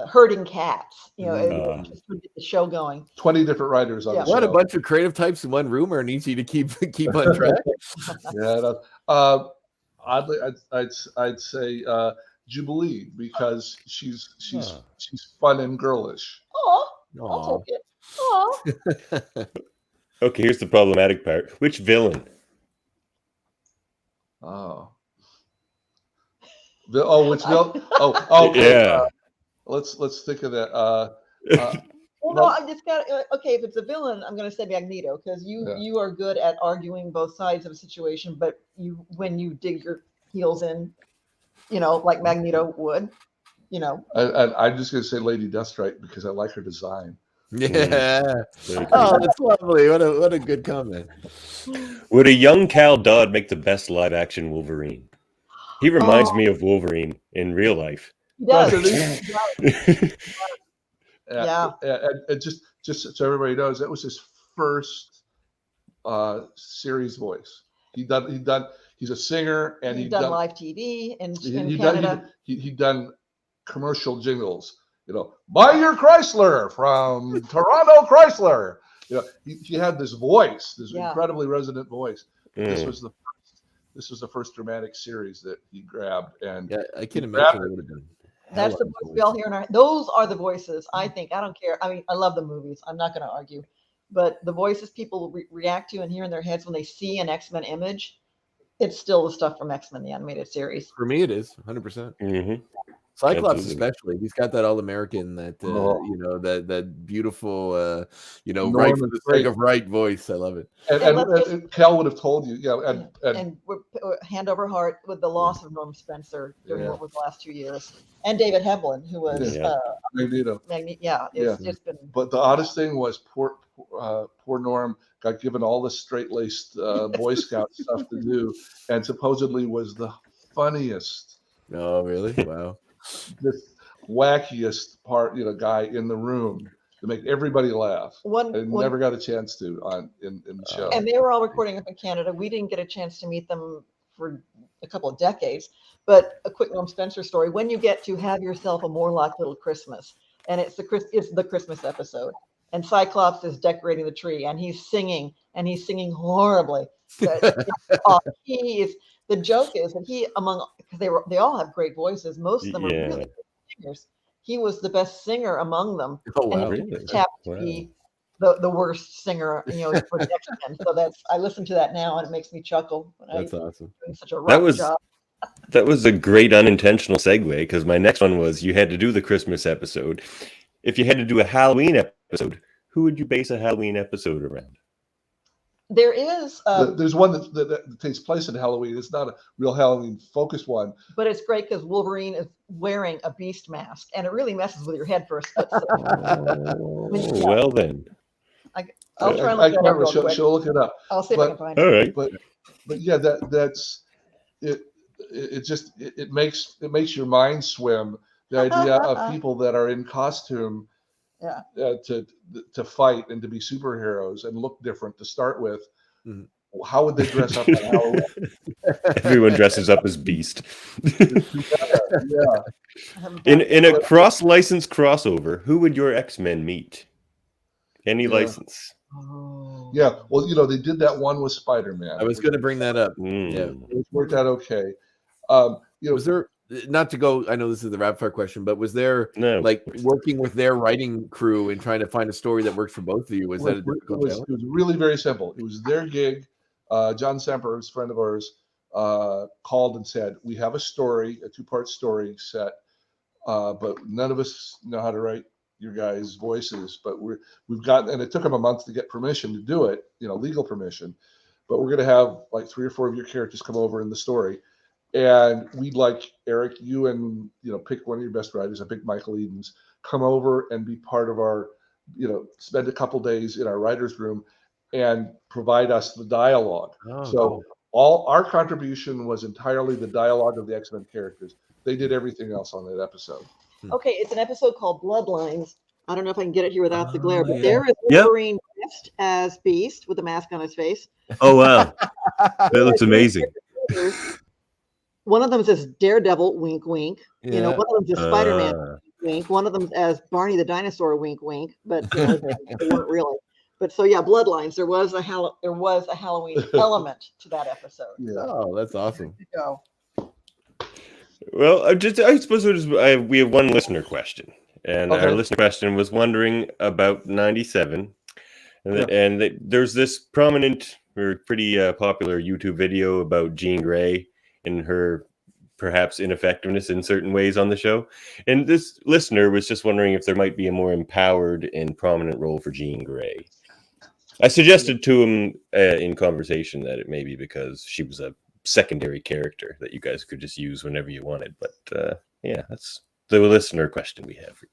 Speaker 4: herding cats. Just to get the show going.
Speaker 5: 20 different writers on the show.
Speaker 3: What a bunch of creative types in one room are easy to keep on track.
Speaker 5: Oddly, I'd say Jubilee, because she's fun and girlish.
Speaker 4: I'll take it.
Speaker 2: Okay, here's the problematic part. Which villain?
Speaker 5: Which villain? Okay. Let's think of that.
Speaker 4: Well, no, I just got okay. If it's a villain, I'm going to say Magneto, because you are good at arguing both sides of a situation, but when you dig your heels in, like Magneto would,
Speaker 5: I'm just going to say Lady Deathstrike, because I like her design.
Speaker 3: Yeah. Oh, that's lovely. What a good comment.
Speaker 2: Would a young Cal Dodd make the best live action Wolverine? He reminds me of Wolverine in real life.
Speaker 4: He does.
Speaker 5: And just so everybody knows, that was his first series voice. He's a singer, and
Speaker 4: he'd done live TV in Canada.
Speaker 5: He'd done commercial jingles. Buy your Chrysler from Toronto Chrysler. He had this voice, this incredibly resonant voice. This was the first dramatic series that he grabbed, and
Speaker 3: I can imagine it would have been.
Speaker 4: That's the voice we all hear in our. Those are the voices. I think. I don't care. I mean, I love the movies. I'm not going to argue, but the voices people react to and hear in their heads when they see an X-Men image, it's still the stuff from X-Men the animated series.
Speaker 3: For me, it is 100%. Cyclops, especially, he's got that all-American, that that beautiful, right for the sake of right voice. I love it.
Speaker 5: And Cal would have told you,
Speaker 4: and we're hand over heart with the loss of Norm Spencer during what was the last 2 years, and David Heblin, who was
Speaker 5: Magneto.
Speaker 4: It's just been.
Speaker 5: But the oddest thing was poor Norm got given all this straight-laced Boy Scout stuff to do, and supposedly was the funniest.
Speaker 3: Oh, really? Wow.
Speaker 5: This wackiest guy in the room to make everybody laugh. Never got a chance to in the show.
Speaker 4: And they were all recording up in Canada. We didn't get a chance to meet them for a couple of decades. But a quick Norm Spencer story: when you get to Have Yourself a Morlock Little Christmas, and it's the Christmas episode, and Cyclops is decorating the tree, and he's singing horribly. The joke is that because they all have great voices. Most of them are really good singers. He was the best singer among them.
Speaker 3: Oh, wow.
Speaker 4: And he tapped to be the worst singer, for the X-Men. So I listen to that now, and it makes me chuckle.
Speaker 3: That's awesome.
Speaker 4: Doing such a rough job.
Speaker 2: That was a great unintentional segue, because my next one was you had to do the Christmas episode. If you had to do a Halloween episode, who would you base a Halloween episode around?
Speaker 4: There is.
Speaker 5: There's one that takes place in Halloween. It's not a real Halloween focused one,
Speaker 4: but it's great because Wolverine is wearing a beast mask, and it really messes with your head for a split second.
Speaker 2: Well then,
Speaker 4: I'll try and look it up real quick.
Speaker 5: She'll look it up.
Speaker 4: I'll see if I can find it.
Speaker 2: All right,
Speaker 5: but yeah, that's it. It makes your mind swim. The idea of people that are in costume. To fight and to be superheroes and look different to start with, how would they dress up on Halloween?
Speaker 2: Everyone dresses up as Beast.
Speaker 5: Yeah.
Speaker 2: In a cross-license crossover, who would your X-Men meet? Any license?
Speaker 5: Yeah, well, they did that one with Spider-Man.
Speaker 3: I was going to bring that up. Yeah,
Speaker 5: it worked out okay.
Speaker 3: Was there, not to go, I know this is the rapid fire question, but was there like working with their writing crew and trying to find a story that works for both of you? Was that a difficult challenge?
Speaker 5: It was really very simple. It was their gig. John Semper, who's a friend of ours, called and said, we have a story, a 2-part story set, but none of us know how to write your guys' voices, but we've got, and it took them a month to get permission to do it, legal permission, but we're going to have like 3 or 4 of your characters come over in the story. And we'd like, Eric, you and, pick one of your best writers, I pick Michael Edens, come over and be part of our, spend a couple days in our writer's room and provide us the dialogue. All our contribution was entirely the dialogue of the X-Men characters. They did everything else on that episode.
Speaker 4: Okay, it's an episode called Bloodlines. I don't know if I can get it here without the glare, but there is Wolverine dressed as Beast with a mask on his face.
Speaker 2: Oh, wow. That looks amazing.
Speaker 4: One of them says Daredevil, wink, wink. One of them says Spider-Man, wink, wink. One of them as Barney the dinosaur, wink, wink. But they weren't really. But so Bloodlines. There was a Halloween element to that episode.
Speaker 3: Yeah. Oh, that's awesome.
Speaker 4: Go.
Speaker 2: Well, I suppose we have one listener question, and our listener question was wondering about 97, and there's this prominent or pretty popular YouTube video about Jean Grey and her perhaps ineffectiveness in certain ways on the show. And this listener was just wondering if there might be a more empowered and prominent role for Jean Grey. I suggested to him in conversation that it may be because she was a secondary character that you guys could just use whenever you wanted. But that's the listener question we have for you.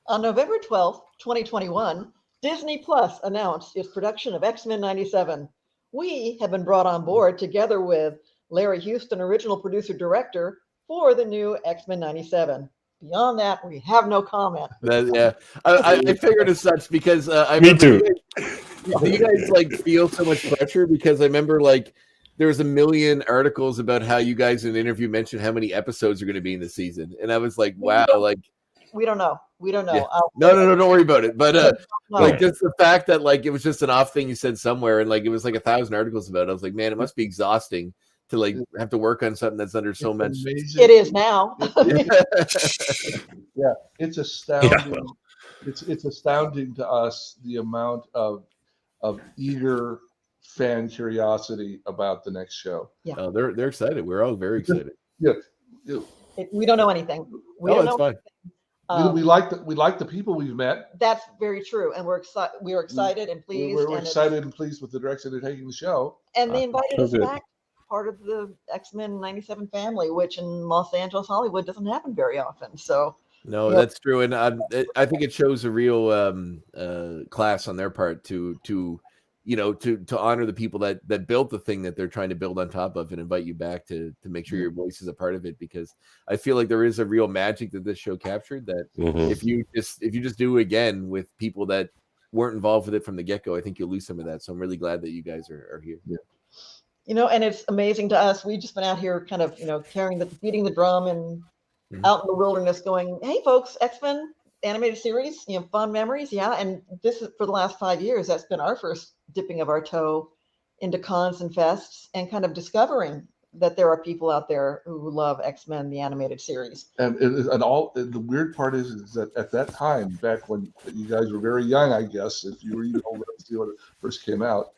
Speaker 4: On November 12th, 2021, Disney Plus announced its production of X-Men 97. We have been brought on board together with Larry Houston, original producer-director, for the new X-Men 97. Beyond that, we have no comment.
Speaker 3: I figured as such because I
Speaker 2: Me too.
Speaker 3: Do you guys feel so much pressure? Because I remember there was a million articles about how you guys in an interview mentioned how many episodes are going to be in the season, and I was like, wow,
Speaker 4: we don't know.
Speaker 3: Yeah. No, don't worry about it. But just the fact that it was just an off thing you said somewhere, and it was 1,000 articles about it. I was like, man, it must be exhausting to have to work on something that's under so much.
Speaker 5: Amazing.
Speaker 4: It is now.
Speaker 5: Yeah, it's astounding. Yeah. It's astounding to us the amount of eager fan curiosity about the next show.
Speaker 4: Yeah,
Speaker 3: they're excited. We're all very excited.
Speaker 5: Yeah.
Speaker 4: We don't know anything.
Speaker 3: It's fine.
Speaker 5: We like the people we've met.
Speaker 4: That's very true, and we're excited. We are excited and pleased.
Speaker 5: We're excited and pleased with the direction they're taking the show.
Speaker 4: And they invited us back, part of the X-Men 97 family, which in Los Angeles, Hollywood, doesn't happen very often. So
Speaker 3: no, that's true, and I think it shows a real class on their part to honor the people that built the thing that they're trying to build on top of and invite you back to make sure your voice is a part of it, because I feel like there is a real magic that this show captured that if you just do it again with people that weren't involved with it from the get-go, I think you'll lose some of that. So I'm really glad that you guys are here.
Speaker 5: Yeah.
Speaker 4: And it's amazing to us. We've just been out here kind of, beating the drum and out in the wilderness going, hey folks, X-Men animated series, fun memories. Yeah. And this is for the last 5 years, that's been our first dipping of our toe into cons and fests and kind of discovering that there are people out there who love X-Men, the animated series.
Speaker 5: And the weird part is that at that time, back when you guys were very young, I guess, if you were even old enough to see when it first came out,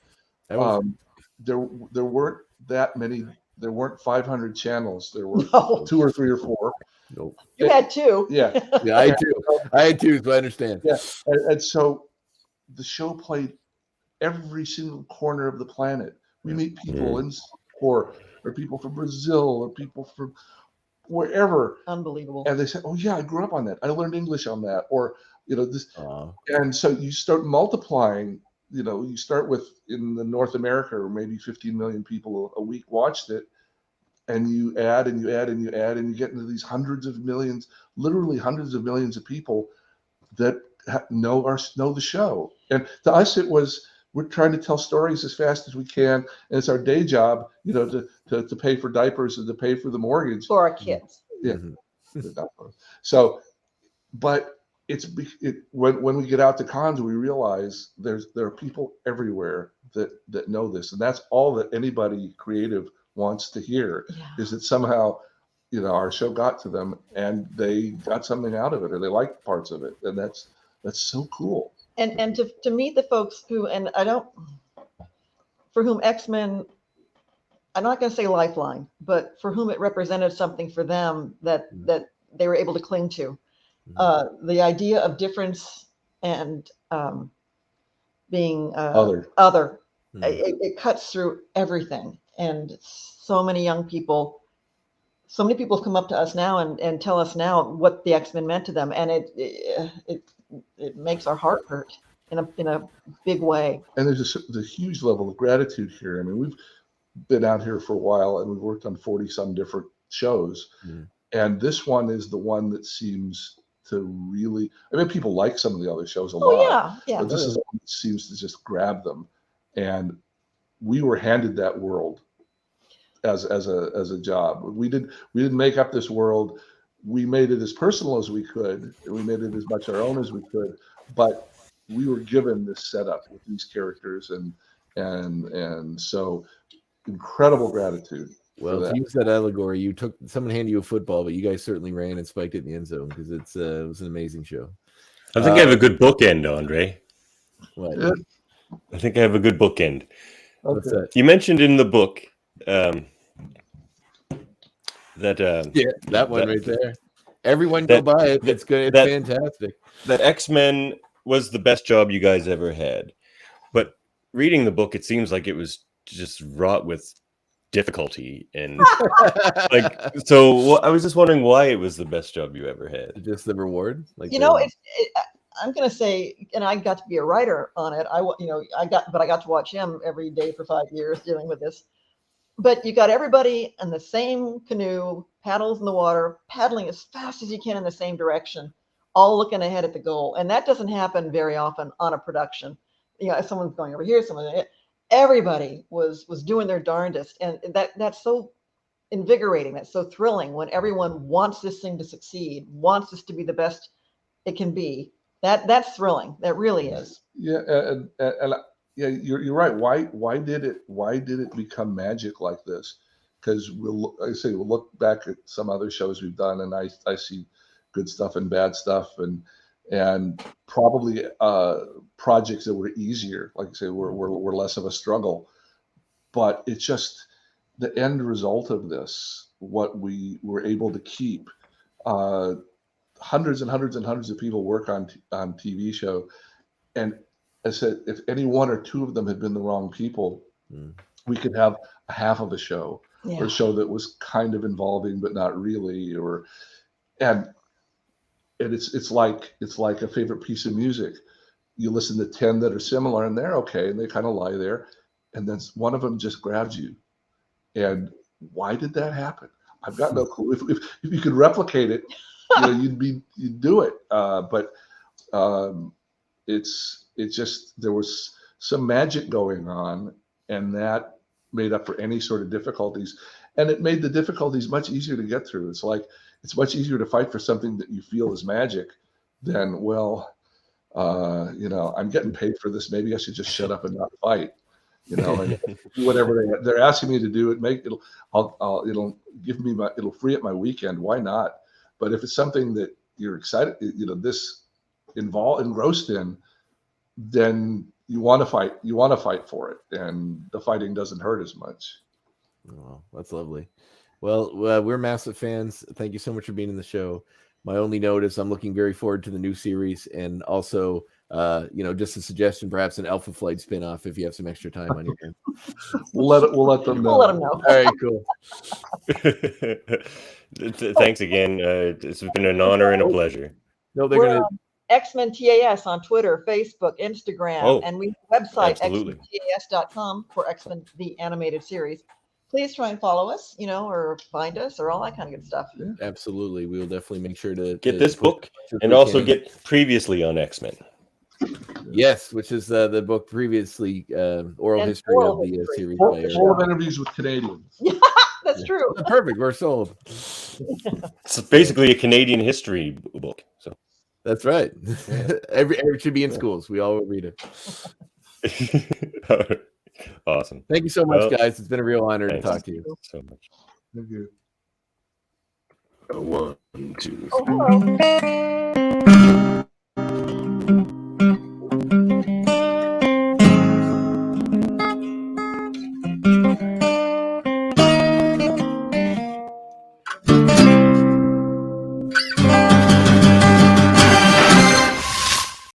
Speaker 5: there weren't that many. There weren't 500 channels. There were 2 or 3 or 4.
Speaker 3: Nope.
Speaker 4: You had 2.
Speaker 5: Yeah.
Speaker 3: Yeah, I had 2, so I understand.
Speaker 5: Yeah. And so the show played every single corner of the planet. We meet people in Singapore, or people from Brazil, or people from wherever.
Speaker 4: Unbelievable.
Speaker 5: And they say, oh yeah, I grew up on that. I learned English on that. Or, this. And so you start multiplying. You start with, in the North America, maybe 15 million people a week watched it, and you add and you add and you add, and you get into these hundreds of millions, literally hundreds of millions of people that know the show. And to us, it was we're trying to tell stories as fast as we can, and it's our day job, to pay for diapers and to pay for the mortgage
Speaker 4: for our kids.
Speaker 5: Yeah. So, but when we get out to cons, we realize there are people everywhere that know this, and that's all that anybody creative wants to hear is that somehow, our show got to them and they got something out of it, or they liked parts of it, and that's so cool.
Speaker 4: And to meet the folks for whom X-Men, I'm not going to say lifeline, but for whom it represented something for them that they were able to cling to. The idea of difference and being other, it cuts through everything. And so many people have come up to us now and tell us now what the X-Men meant to them, and it makes our heart hurt in a big way.
Speaker 5: And there's a huge level of gratitude here. I mean, we've been out here for a while, and we've worked on 40-some different shows, and this one is the one that seems to really. I mean, people like some of the other shows a lot, but this is the one that seems to just grab them. And we were handed that world as a job. We didn't make up this world. We made it as personal as we could, and we made it as much our own as we could. But we were given this setup with these characters, and so incredible gratitude.
Speaker 3: Well, to use that allegory, someone handed you a football, but you guys certainly ran and spiked it in the end zone, because it was an amazing show.
Speaker 2: I think I have a good bookend, Andre.
Speaker 3: What?
Speaker 5: Yeah.
Speaker 2: I think I have a good bookend.
Speaker 3: What's that?
Speaker 2: You mentioned in the book that
Speaker 3: that one right there. Everyone go buy it. It's good. It's fantastic.
Speaker 2: That X-Men was the best job you guys ever had. But reading the book, it seems like it was just wrought with difficulty, and so I was just wondering why it was the best job you ever had.
Speaker 3: Just the reward,
Speaker 4: I'm going to say, and I got to be a writer on it. I got to watch him every day for 5 years dealing with this. But you got everybody in the same canoe, paddles in the water, paddling as fast as you can in the same direction, all looking ahead at the goal. And that doesn't happen very often on a production. If someone's going over here, everybody was doing their darndest, and that's so invigorating. That's so thrilling when everyone wants this thing to succeed, wants this to be the best it can be. That's thrilling. That really is.
Speaker 5: Yeah, and you're right. Why did it become magic like this? Because we'll look back at some other shows we've done, and I see good stuff and bad stuff, and probably projects that were easier, like I say, were less of a struggle. But it's just the end result of this, what we were able to keep. Hundreds and hundreds and hundreds of people work on TV show, and I said, if any one or two of them had been the wrong people, we could have a half of a show, or a show that was kind of involving but not really, and it's like a favorite piece of music. You listen to 10 that are similar, and they're okay, and they kind of lie there, and then one of them just grabs you. And why did that happen? I've got no clue. If you could replicate it, you'd do it. But it's just, there was some magic going on, and that made up for any sort of difficulties, and it made the difficulties much easier to get through. It's like, it's much easier to fight for something that you feel is magic than, I'm getting paid for this. Maybe I should just shut up and not fight, and do whatever they're asking me to do. It'll free up my weekend. Why not? But if it's something that you're excited, this engrossed in, then you want to fight. You want to fight for it, and the fighting doesn't hurt as much.
Speaker 3: Oh, that's lovely. Well, we're massive fans. Thank you so much for being in the show. My only note is I'm looking very forward to the new series, and also, just a suggestion, perhaps an Alpha Flight spinoff if you have some extra time on your hands.
Speaker 5: We'll let them know.
Speaker 4: We'll let them know.
Speaker 3: All right, cool.
Speaker 2: Thanks again. It's been an honor and a pleasure.
Speaker 3: No, they're
Speaker 4: We're
Speaker 3: gonna.
Speaker 4: X-Men TAS on Twitter, Facebook, Instagram, and we have a website, xmentas.com, for X-Men the animated series. Please try and follow us, or find us, or all that kind of good stuff.
Speaker 3: Yeah. Absolutely, we will definitely make sure to
Speaker 2: get this book and also get previously on X-Men.
Speaker 3: Yes, which is the book previously, Oral
Speaker 4: And
Speaker 3: History
Speaker 4: Oral
Speaker 3: of the
Speaker 4: History.
Speaker 3: series.
Speaker 5: Full,
Speaker 3: by Eric.
Speaker 5: full of interviews with Canadians.
Speaker 4: Yeah, that's true.
Speaker 3: Perfect. We're sold.
Speaker 2: It's basically a Canadian history book. So
Speaker 3: That's right. Every should be in schools. We all read it.
Speaker 2: Awesome.
Speaker 3: Thank you so much,
Speaker 2: Well,
Speaker 3: guys. It's been a real honor to
Speaker 2: thanks.
Speaker 3: talk to you.
Speaker 2: So much.
Speaker 5: Thank you.
Speaker 2: 1, 2, 3.
Speaker 4: Oh, hello.